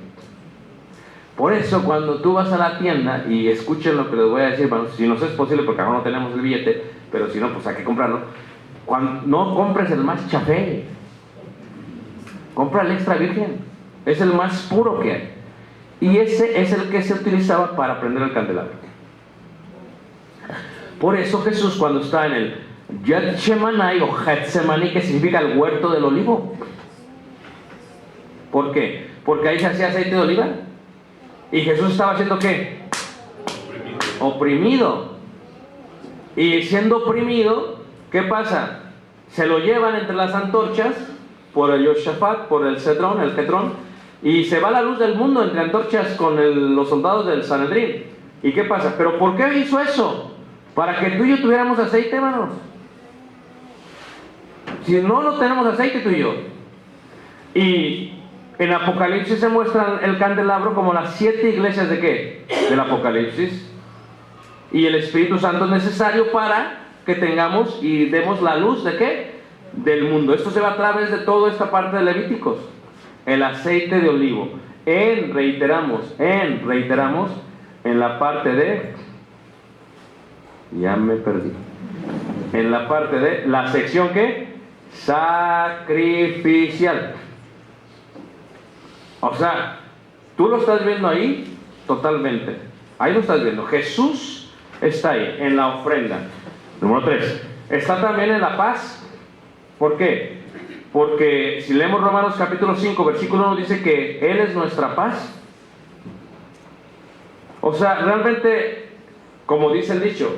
Por eso, cuando tú vas a la tienda, y escuchen lo que les voy a decir, bueno, si nos es posible, porque ahora no tenemos el billete, pero si no, pues hay que comprarlo. No compres el más chafé, compra el extra virgen, es el más puro que hay, y ese es el que se utilizaba para prender el candelabro. Por eso Jesús, cuando está en el Getsemaní o Getsemaní, que significa el huerto del olivo, ¿por qué? Porque ahí se hacía aceite de oliva. ¿Y Jesús estaba haciendo qué? Oprimido. Y siendo oprimido, ¿qué pasa? Se lo llevan entre las antorchas por el Yoshafat, por el Cetrón, y se va la luz del mundo entre antorchas con los soldados del Sanedrín. ¿Y qué pasa? ¿Pero por qué hizo eso? Para que tú y yo tuviéramos aceite, hermanos. Si no, no tenemos aceite tú y yo. Y en Apocalipsis se muestra el candelabro como las 7 iglesias de ¿qué? Del Apocalipsis. Y el Espíritu Santo es necesario para que tengamos y demos la luz de ¿qué? Del mundo. Esto se va a través de toda esta parte de Levíticos. El aceite de olivo. Reiteramos, en la parte de... Ya me perdí. En la parte de la sección ¿qué? Sacrificial. O sea, tú lo estás viendo ahí totalmente. Ahí lo estás viendo. Jesús está ahí, en la ofrenda. Número 3. Está también en la paz. ¿Por qué? Porque si leemos Romanos capítulo 5, versículo 1, dice que Él es nuestra paz. O sea, realmente, como dice el dicho,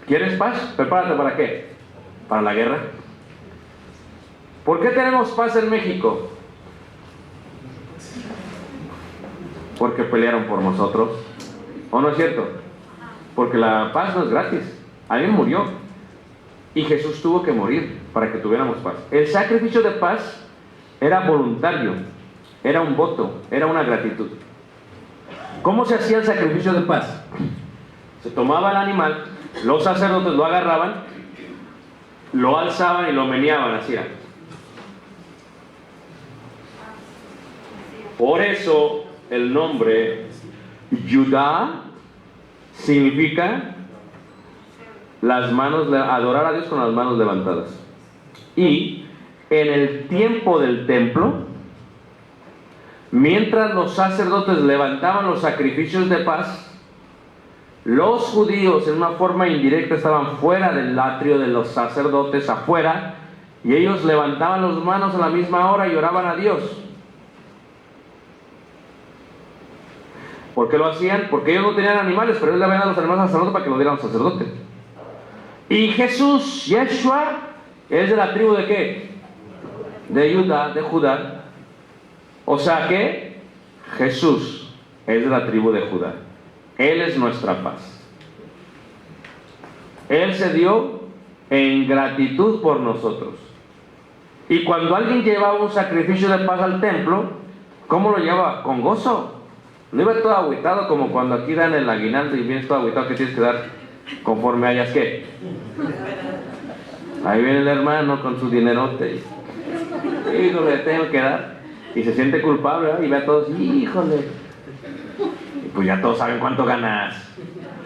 ¿quieres paz? Prepárate, ¿para qué? Para la guerra. ¿Por qué tenemos paz en México? Porque pelearon por nosotros. ¿O no es cierto? Porque la paz no es gratis. Alguien murió y Jesús tuvo que morir para que tuviéramos paz. El sacrificio de paz era voluntario, era un voto, era una gratitud. ¿Cómo se hacía el sacrificio de paz? Se tomaba el animal, los sacerdotes lo agarraban, lo alzaban y lo meneaban así. Por eso el nombre Judá significa las manos, adorar a Dios con las manos levantadas. Y en el tiempo del templo, mientras los sacerdotes levantaban los sacrificios de paz, los judíos en una forma indirecta estaban fuera del atrio de los sacerdotes, afuera, y ellos levantaban las manos a la misma hora y oraban a Dios. ¿Por qué lo hacían? Porque ellos no tenían animales, pero ellos le habían dado los animales al sacerdote para que lo dieran los sacerdotes. Y Jesús, Yeshua, es de la tribu de ¿qué? De Judá. O sea que Jesús es de la tribu de Judá. Él es nuestra paz. Él se dio en gratitud por nosotros. Y cuando alguien llevaba un sacrificio de paz al templo, ¿cómo lo llevaba? Con gozo. No iba todo agüitado como cuando aquí dan el aguinaldo y vienes todo agüitado que tienes que dar conforme hayas ¿qué? Ahí viene el hermano con su dinerote. Híjole, tengo que dar. Y se siente culpable, ¿verdad? Y ve a todos, híjole. Y pues ya todos saben cuánto ganas.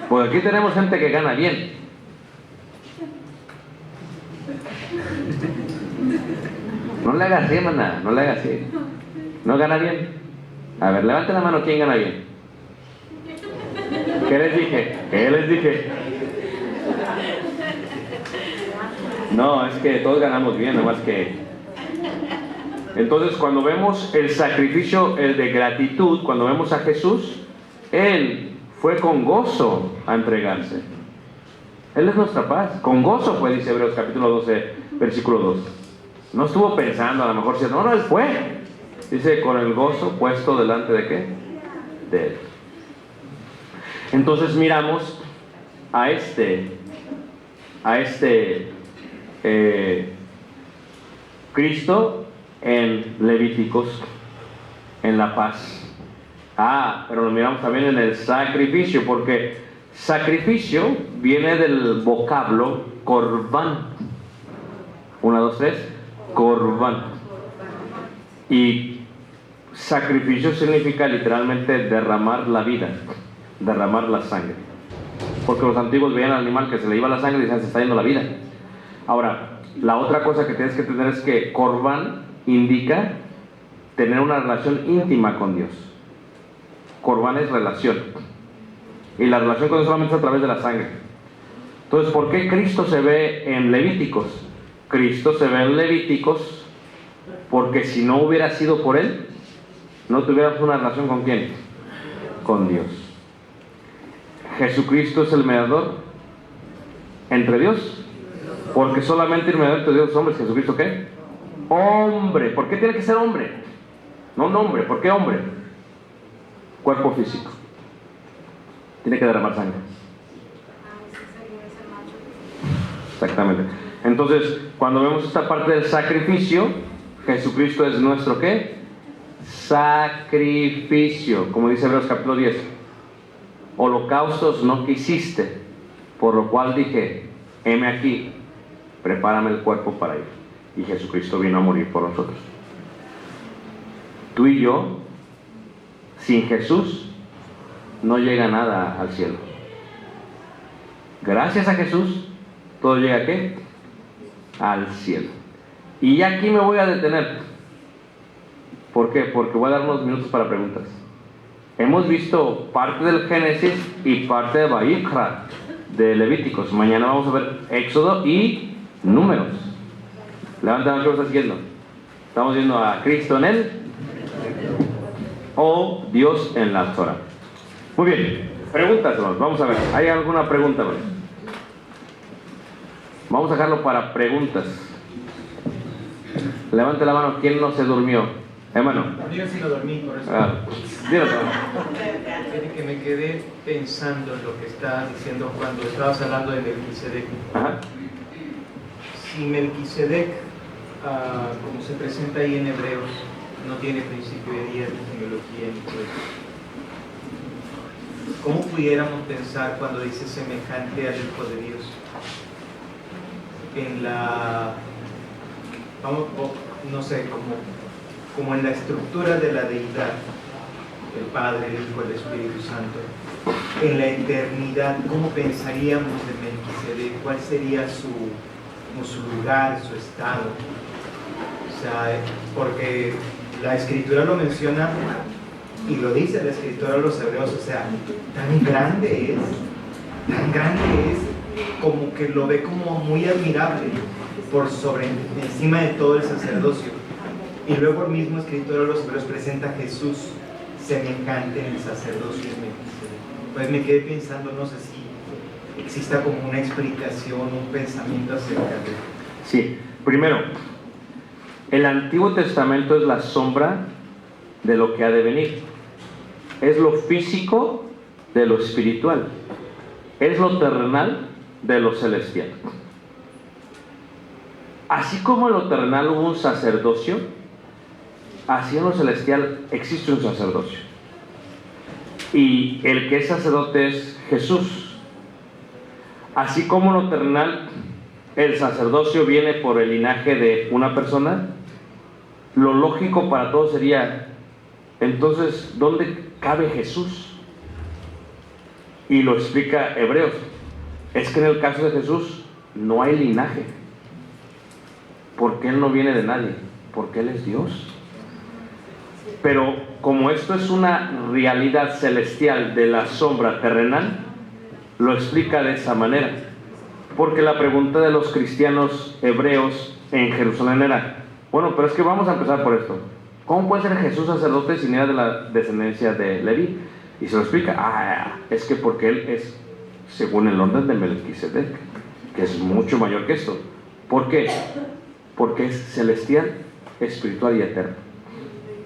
Pues aquí tenemos gente que gana bien. No le hagas así, hermana, no le hagas así. ¿No gana bien? A ver, levante la mano, ¿quién gana bien? ¿Qué les dije? ¿Qué les dije? No, es que todos ganamos bien, nomás que... Entonces, cuando vemos el sacrificio, el de gratitud, cuando vemos a Jesús, Él fue con gozo a entregarse. Él es nuestra paz. Con gozo fue, dice Hebreos capítulo 12, versículo 2. No estuvo pensando, a lo mejor, si no, Él fue. Dice, con el gozo puesto delante de ¿qué? De Él. Entonces miramos a Cristo en Levíticos, en la paz. Pero lo miramos también en el sacrificio, porque sacrificio viene del vocablo corbán. 1, 2, 3, corbán. Y sacrificio significa literalmente derramar la vida, derramar la sangre. Porque los antiguos veían al animal que se le iba la sangre y decían, se está yendo la vida. Ahora, la otra cosa que tienes que entender es que corbán indica tener una relación íntima con Dios. Corbán es relación. Y la relación con Dios solamente es a través de la sangre. Entonces, ¿por qué Cristo se ve en Levíticos? Cristo se ve en Levíticos porque si no hubiera sido por Él, no tuviéramos una relación con ¿quién? Con Dios. Jesucristo es el mediador entre Dios, porque solamente el mediador entre Dios y los hombres, Jesucristo ¿qué? Hombre. ¿Por qué tiene que ser hombre? No un hombre. ¿Por qué hombre? Cuerpo físico. Tiene que derramar sangre. Exactamente. Entonces, cuando vemos esta parte del sacrificio, Jesucristo es nuestro ¿qué? Sacrificio. Como dice Hebreos capítulo 10. Holocaustos no quisiste, por lo cual dije, heme aquí, prepárame el cuerpo para ir. Y Jesucristo vino a morir por nosotros. Tú y yo, sin Jesús, no llega nada al cielo. Gracias a Jesús, todo llega ¿a qué? Al cielo. Y ya aquí me voy a detener. ¿Por qué? Porque voy a dar unos minutos para preguntas. Hemos visto parte del Génesis y parte de Vayikra, de Levíticos. Mañana vamos a ver Éxodo y Números. Levanta la mano, ¿qué estás siguiendo? Estamos viendo a Cristo en él o Dios en la Torah. Muy bien, preguntas, hermanos. Vamos a ver, ¿hay alguna pregunta, hermanos? Vamos a dejarlo para preguntas. Levante la mano, ¿quién no se durmió? Hermano. Yo sí lo dormí, por eso. Dilo, hermano. Fíjate que me quedé pensando en lo que estabas diciendo cuando estabas hablando de Melquisedec. Ajá. Si Melquisedec, como se presenta ahí en Hebreos, no tiene principio de día, ni genealogía, ni todo eso, ¿cómo pudiéramos pensar cuando dice semejante al Hijo de Dios? En la, no sé, como en la estructura de la deidad, el Padre, el Hijo, el Espíritu Santo, en la eternidad, ¿cómo pensaríamos de Melquisedec? ¿Cuál sería su lugar, su estado? O sea, porque la Escritura lo menciona y lo dice la Escritura a los hebreos, o sea, tan grande es, como que lo ve como muy admirable por sobre encima de todo el sacerdocio. Y luego el mismo escritor de los hebreos presenta a Jesús semejante en el sacerdocio de Melquisedec. Pues me quedé pensando, no sé si exista como una explicación, un pensamiento acerca de eso. Sí, primero, el Antiguo Testamento es la sombra de lo que ha de venir. Es lo físico de lo espiritual. Es lo terrenal de lo celestial. Así como en lo terrenal hubo un sacerdocio, así en lo celestial existe un sacerdocio. Y el que es sacerdote es Jesús. Así como en lo terrenal el sacerdocio viene por el linaje de una persona, lo lógico para todos sería, entonces, ¿dónde cabe Jesús? Y lo explica Hebreos. Es que en el caso de Jesús no hay linaje, porque Él no viene de nadie, porque Él es Dios. Pero como esto es una realidad celestial de la sombra terrenal, lo explica de esa manera. Porque la pregunta de los cristianos hebreos en Jerusalén era, bueno, pero es que vamos a empezar por esto. ¿Cómo puede ser Jesús sacerdote si no era de la descendencia de Leví? Y se lo explica, es que porque Él es según el orden de Melquisedec, que es mucho mayor que esto. ¿Por qué? Porque es celestial, espiritual y eterno.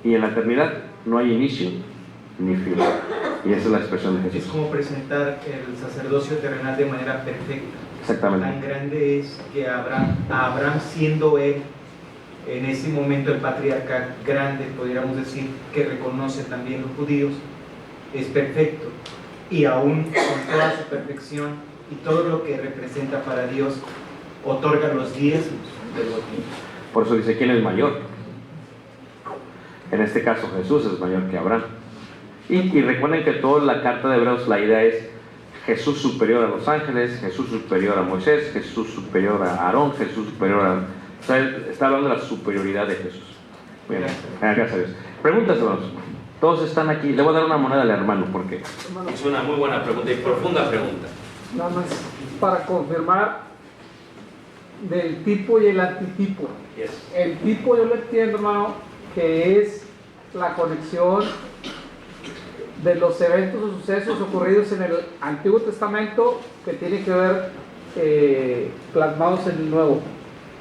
Y en la eternidad no hay inicio ni fin. Y esa es la expresión de Jesús. Es como presentar el sacerdocio terrenal de manera perfecta. Exactamente. Tan grande es que Abraham siendo él en ese momento el patriarca grande, podríamos decir, que reconoce también los judíos, es perfecto. Y aún con toda su perfección y todo lo que representa para Dios, otorga los diezmos de los bienes. Por eso dice, ¿quién es mayor? En este caso Jesús es mayor que Abraham. Y recuerden que toda la carta de Hebreos, la idea es Jesús superior a los ángeles, Jesús superior a Moisés, Jesús superior a Aarón, Jesús superior a... O sea, está hablando de la superioridad de Jesús. Bien, gracias a Dios. Preguntas, hermanos. Todos están aquí. Le voy a dar una moneda al hermano, porque es una muy buena pregunta y profunda pregunta. Nada más para confirmar del tipo y el antitipo. Yes. El tipo yo lo entiendo, hermano, que es la conexión de los eventos o sucesos ocurridos en el Antiguo Testamento que tiene que ver plasmados en el Nuevo.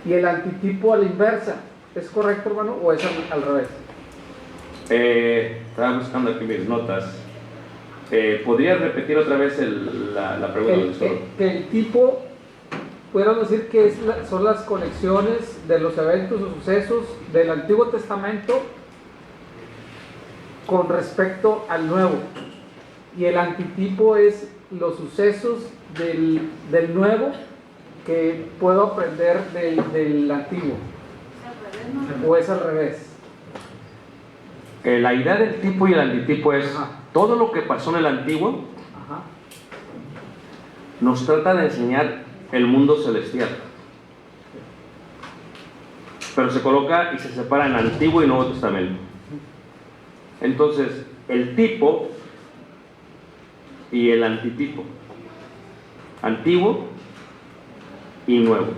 Y el antitipo a la inversa. ¿Es correcto, hermano, o es al revés? Estaba buscando aquí mis notas. ¿Podrías repetir otra vez la pregunta? Que el tipo, podríamos decir que son las conexiones de los eventos o sucesos del Antiguo Testamento con respecto al Nuevo. Y el antitipo es los sucesos del Nuevo que puedo aprender del Antiguo. ¿O es al revés? La idea del tipo y el antitipo es todo lo que pasó en el Antiguo. Ajá. Nos trata de enseñar el mundo celestial, pero se coloca y se separa en Antiguo y Nuevo Testamento. Entonces, el tipo y el antitipo, Antiguo y Nuevo,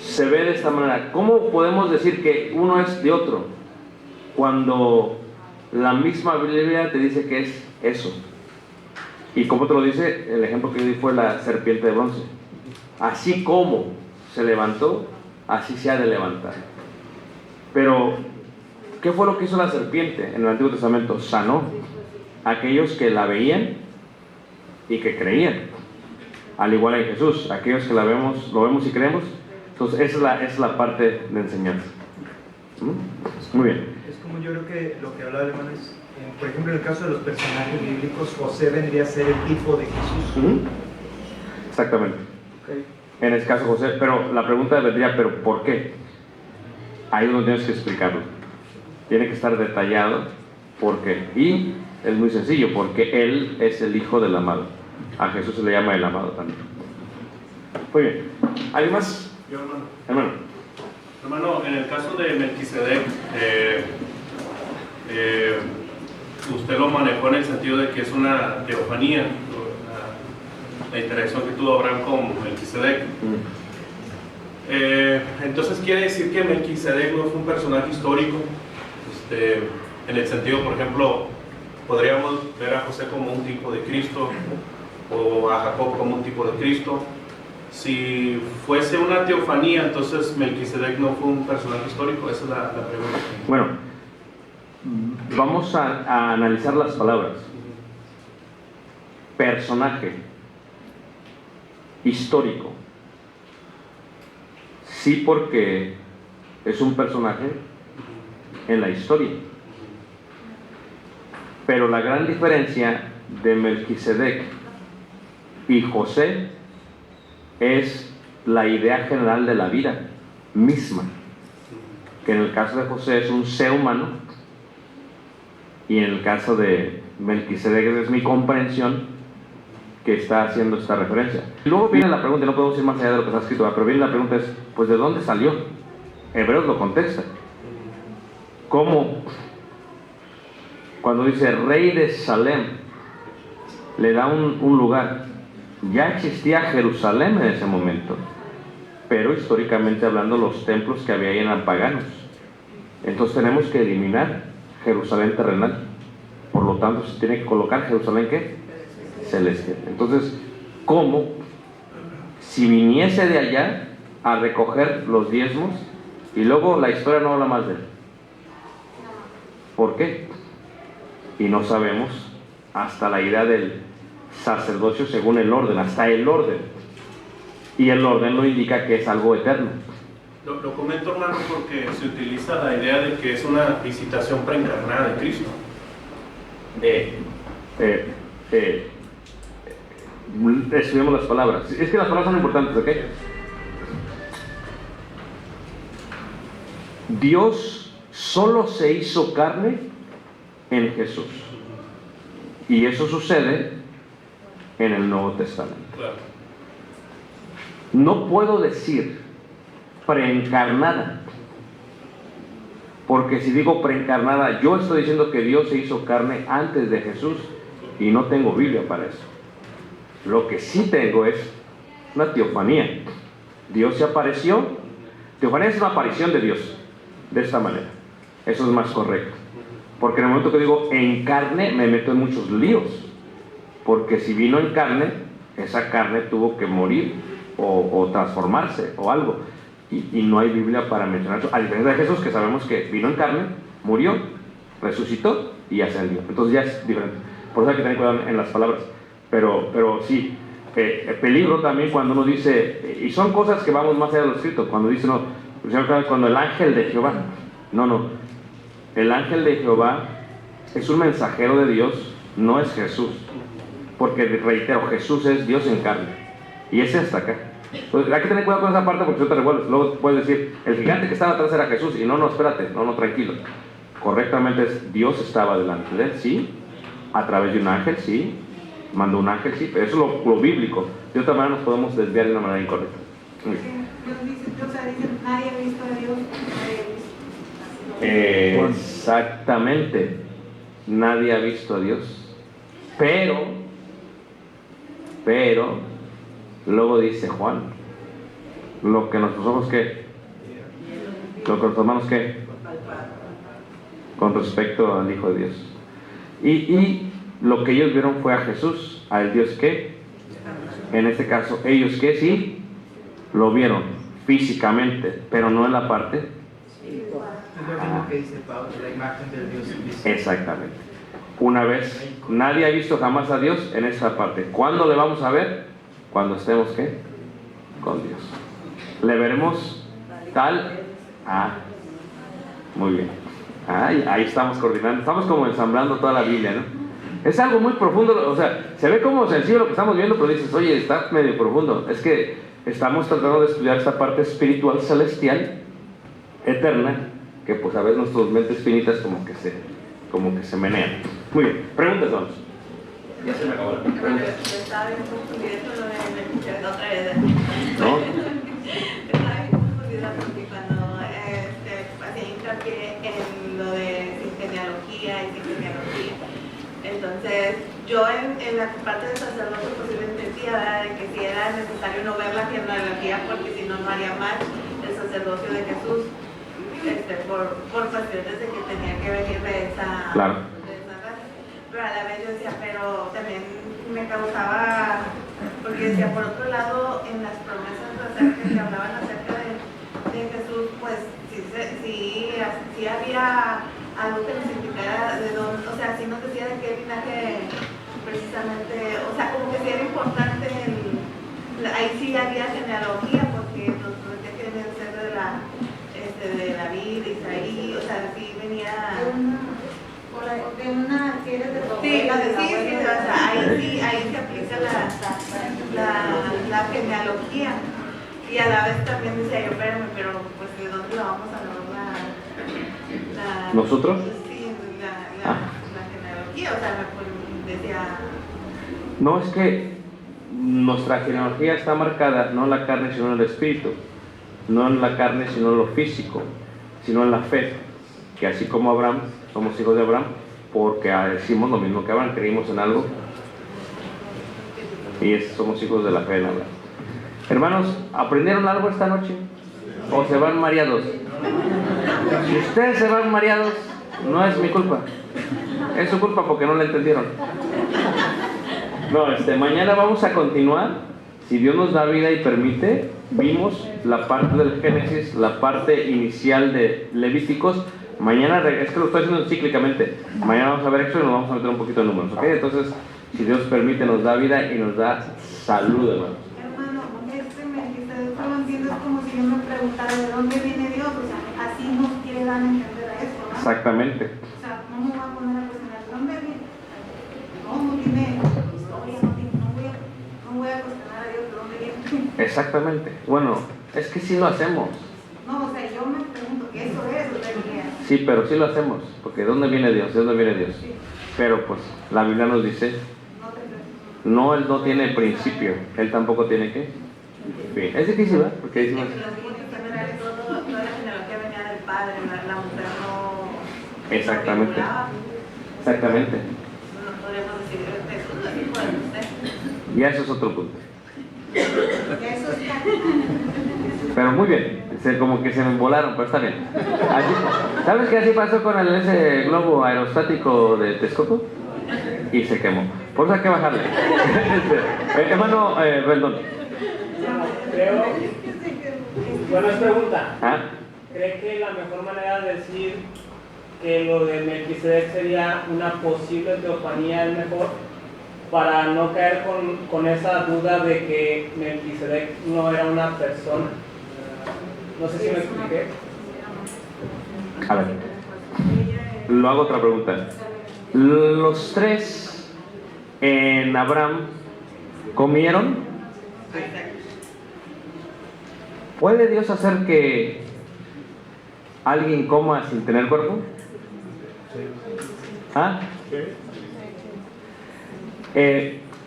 se ve de esta manera. ¿Cómo podemos decir que uno es de otro cuando la misma Biblia te dice que es eso? Y como te lo dice, el ejemplo que yo di fue la serpiente de bronce. Así como se levantó, así se ha de levantar. Pero, ¿qué fue lo que hizo la serpiente en el Antiguo Testamento? Sanó a aquellos que la veían y que creían. Al igual en Jesús, aquellos que lo vemos y creemos. Entonces, esa es la parte de enseñanza. Muy bien. Es como yo creo que lo que hablaba el hermano es, por ejemplo, en el caso de los personajes bíblicos, José vendría a ser el tipo de Jesús. Exactamente. Okay. En el caso de José, pero la pregunta vendría, ¿pero por qué? Ahí es donde tienes que explicarlo. Tiene que estar detallado por qué. Y es muy sencillo, porque Él es el Hijo del amado. A Jesús se le llama el amado también. Muy bien. ¿Alguien más? Yo, hermano. Hermano. Hermano, en el caso de Melquisedec, usted lo manejó en el sentido de que es una teofanía, la interacción que tuvo Abraham con Melquisedec. Entonces quiere decir que Melquisedec no fue un personaje histórico, en el sentido, por ejemplo, podríamos ver a José como un tipo de Cristo o a Jacob como un tipo de Cristo. Si fuese una teofanía, entonces Melquisedec no fue un personaje histórico. Esa es la pregunta. Bueno, vamos a analizar las palabras. Personaje histórico. Sí, porque es un personaje en la historia. Pero la gran diferencia de Melquisedec y José es la idea general de la vida misma, que en el caso de José es un ser humano, y en el caso de Melquisedec es mi comprensión que está haciendo esta referencia. Y luego viene la pregunta, no podemos ir más allá de lo que está escrito, pero viene la pregunta es, pues ¿de dónde salió? Hebreos lo contesta. ¿Cómo? Cuando dice rey de Salem, le da un lugar. Ya existía Jerusalén en ese momento, pero históricamente hablando los templos que había ahí eran paganos. Entonces tenemos que eliminar Jerusalén terrenal. Por lo tanto se tiene que colocar Jerusalén ¿qué? Celestial. Entonces, ¿cómo? Si viniese de allá a recoger los diezmos y luego la historia no habla más de él. ¿Por qué? Y no sabemos hasta la idea del sacerdocio según el orden, hasta el orden. Y el orden lo indica que es algo eterno. Lo comento, hermano, porque se utiliza la idea de que es una visitación preencarnada de Cristo. Estudiamos las palabras. Es que las palabras son importantes, ¿ok? Dios solo se hizo carne en Jesús. Y eso sucede en el Nuevo Testamento. Claro. No puedo decir preencarnada, porque si digo preencarnada, yo estoy diciendo que Dios se hizo carne antes de Jesús y no tengo Biblia para eso. Lo que sí tengo es una teofanía. Dios se apareció. Teofanía es una aparición de Dios de esta manera. Eso es más correcto, porque en el momento que digo en carne me meto en muchos líos, porque si vino en carne, esa carne tuvo que morir o transformarse o algo, y no hay Biblia para mencionar eso, a diferencia de Jesús, que sabemos que vino en carne, murió, resucitó y ascendió. Entonces ya es diferente. Por eso hay que tener cuidado en las palabras. Pero sí, peligro también cuando uno dice, y son cosas que vamos más allá de lo escrito, cuando dice, no, cuando el ángel de Jehová, no, el ángel de Jehová es un mensajero de Dios, no es Jesús, porque reitero, Jesús es Dios en carne, y ese hasta acá. Entonces hay que tener cuidado con esa parte porque si no te revuelves, luego puedes decir, el gigante que estaba atrás era Jesús, y no, espérate, no, tranquilo, correctamente es, Dios estaba delante de él, sí, a través de un ángel, sí, mandó un ángel, sí, pero eso es lo bíblico. De otra manera nos podemos desviar de una manera incorrecta. Dios dice, nadie ha visto a Dios, nadie ha visto. Exactamente, nadie ha visto a Dios, pero luego dice Juan, lo que nuestros ojos ¿qué? Lo que nuestras manos ¿qué? Con respecto al Hijo de Dios. Y lo que ellos vieron fue a Jesús, al Dios que, en este caso, ellos que sí lo vieron físicamente, pero no en la parte. Es lo mismo que dice Pablo, la imagen del Dios invisible. Exactamente. Una vez, nadie ha visto jamás a Dios en esa parte. ¿Cuándo le vamos a ver? Cuando estemos ¿qué? Con Dios. Le veremos tal. Muy bien. Ahí estamos coordinando. Estamos como ensamblando toda la Biblia, ¿no? Es algo muy profundo, o sea, se ve como sencillo lo que estamos viendo, pero dices, oye, está medio profundo. Es que estamos tratando de estudiar esta parte espiritual celestial, eterna, que pues a veces nuestras mentes finitas como que se menean. Muy bien, preguntas, vamos. Ya se me acabó la pregunta. Estaba bien confundida con lo de otra vez. ¿No? Estaba bien confundida porque cuando hacía hincapié en lo de genealogía y genealogía, entonces yo en la parte del sacerdote pues lo entendía, ¿verdad? De que si era necesario no ver la genealogía porque si no haría mal el sacerdocio de Jesús, por cuestiones de que tenía que venir de esa, Claro. de esa raza. Pero a la vez yo decía, pero también me causaba, porque decía, por otro lado, en las promesas que hablaban acerca de Jesús, pues sí había algo que nos indicara de dónde, o sea, sí nos decía de qué linaje precisamente, o sea, como que sí era importante, ahí sí había genealogía, porque nos prometía que venía a ser de David, de Isaí, o sea, sí venía... De una serie de Sí, o sea, ahí se aplica la genealogía. Y a la vez también decía yo, espérame, pero pues ¿de dónde la vamos a agarrar la ¿Nosotros? Sí, la genealogía, o sea, decía... No, es que nuestra genealogía está marcada no en la carne sino en el espíritu, no en la carne sino en lo físico, sino en la fe, que así como Abraham, somos hijos de Abraham, porque decimos lo mismo que Abraham, creímos en algo y somos hijos de la fe en Abraham. Hermanos, ¿aprendieron algo esta noche? ¿O se van mareados? Si ustedes se van mareados, no es mi culpa, es su culpa porque no la entendieron. No, mañana vamos a continuar, si Dios nos da vida y permite. Vimos la parte del Génesis, la parte inicial de Levíticos. Mañana, es que lo estoy haciendo cíclicamente, mañana vamos a ver Éxodo y nos vamos a meter un poquito de números, ¿ok? Entonces, si Dios permite, nos da vida y nos da salud, hermanos. Hermano, Melquisedec, yo lo entiendo, es como si yo me preguntara de dónde viene Dios, o sea, así nos quiere dar a entender a esto, ¿no? Exactamente. O sea, no me voy a poner a cuestionar de dónde viene. No tiene historia, no voy a cuestionar a Dios de dónde viene. Exactamente. Bueno, es que sí lo hacemos. No, o sea, yo me pregunto qué eso es, o sea, que... Sí, pero sí lo hacemos, porque ¿de dónde viene Dios? ¿De dónde viene Dios? Pero pues la Biblia nos dice, no, Él no tiene principio, Él tampoco tiene ¿qué? Fin. Es difícil, ¿verdad? Porque dice, Toda la genealogía venía del padre, la mujer no... exactamente. Exactamente. No podríamos decir, Jesús no es hijo de usted. Y eso es otro punto. Eso está... Pero muy bien, como que se me volaron, pero está bien. Así, ¿sabes qué así pasó con ese globo aerostático de Texcoco? Y se quemó. Por eso hay que bajarle. Hermano Rendón. Creo, bueno, es pregunta. ¿Ah? ¿Cree que la mejor manera de decir que lo de Melquisedec sería una posible teofanía es mejor? Para no caer con esa duda de que Melquisedec no era una persona. No sé si me expliqué. A ver, lo hago otra pregunta. Los tres en Abraham comieron. ¿Puede Dios hacer que alguien coma sin tener cuerpo? ¿Ah?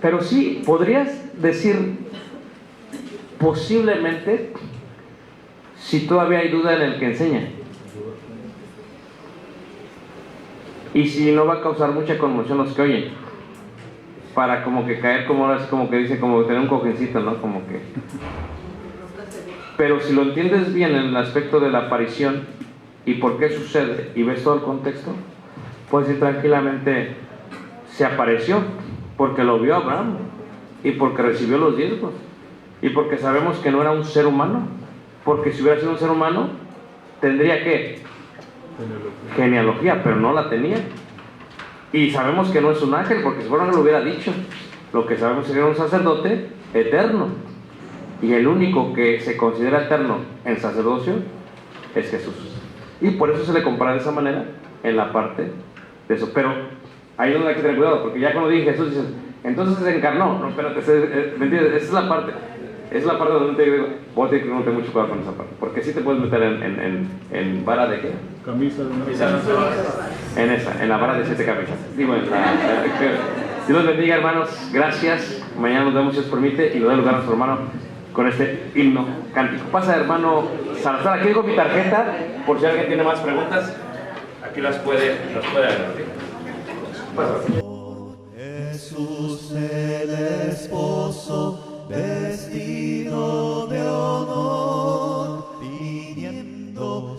Pero sí, podrías decir posiblemente, si todavía hay duda en el que enseña, y si no va a causar mucha conmoción los que oyen, para como que caer como ahora, como que dice, como tener un cojincito, ¿no? Como que... Pero si lo entiendes bien en el aspecto de la aparición y por qué sucede, y ves todo el contexto, puedes decir tranquilamente, se apareció porque lo vio Abraham, y porque recibió los diezmos, y porque sabemos que no era un ser humano, porque si hubiera sido un ser humano, tendría ¿qué? Genealogía, pero no la tenía. Y sabemos que no es un ángel, porque si fuera no lo hubiera dicho. Lo que sabemos es que era un sacerdote eterno, y el único que se considera eterno en sacerdocio es Jesús, y por eso se le compara de esa manera en la parte de eso. Pero ahí es donde hay que tener cuidado, porque ya cuando dije Jesús dices, entonces se encarnó. No, espérate, ¿me entiendes? Esa es la parte. Es la parte donde te digo, voy a tener que tener mucho cuidado con esa parte, porque sí te puedes meter en vara de qué? Camisa de una En la vara de 7 camisas. Digo, Dios los bendiga, hermanos. Gracias. Mañana nos vemos, si os permite, y lo doy lugar a nuestro hermano con este himno cántico. Pasa, hermano Salazar. Aquí dejo mi tarjeta, por si alguien tiene más preguntas. Aquí las puede agarrar. Pasa. Jesús el esposo, vestido de honor, viniendo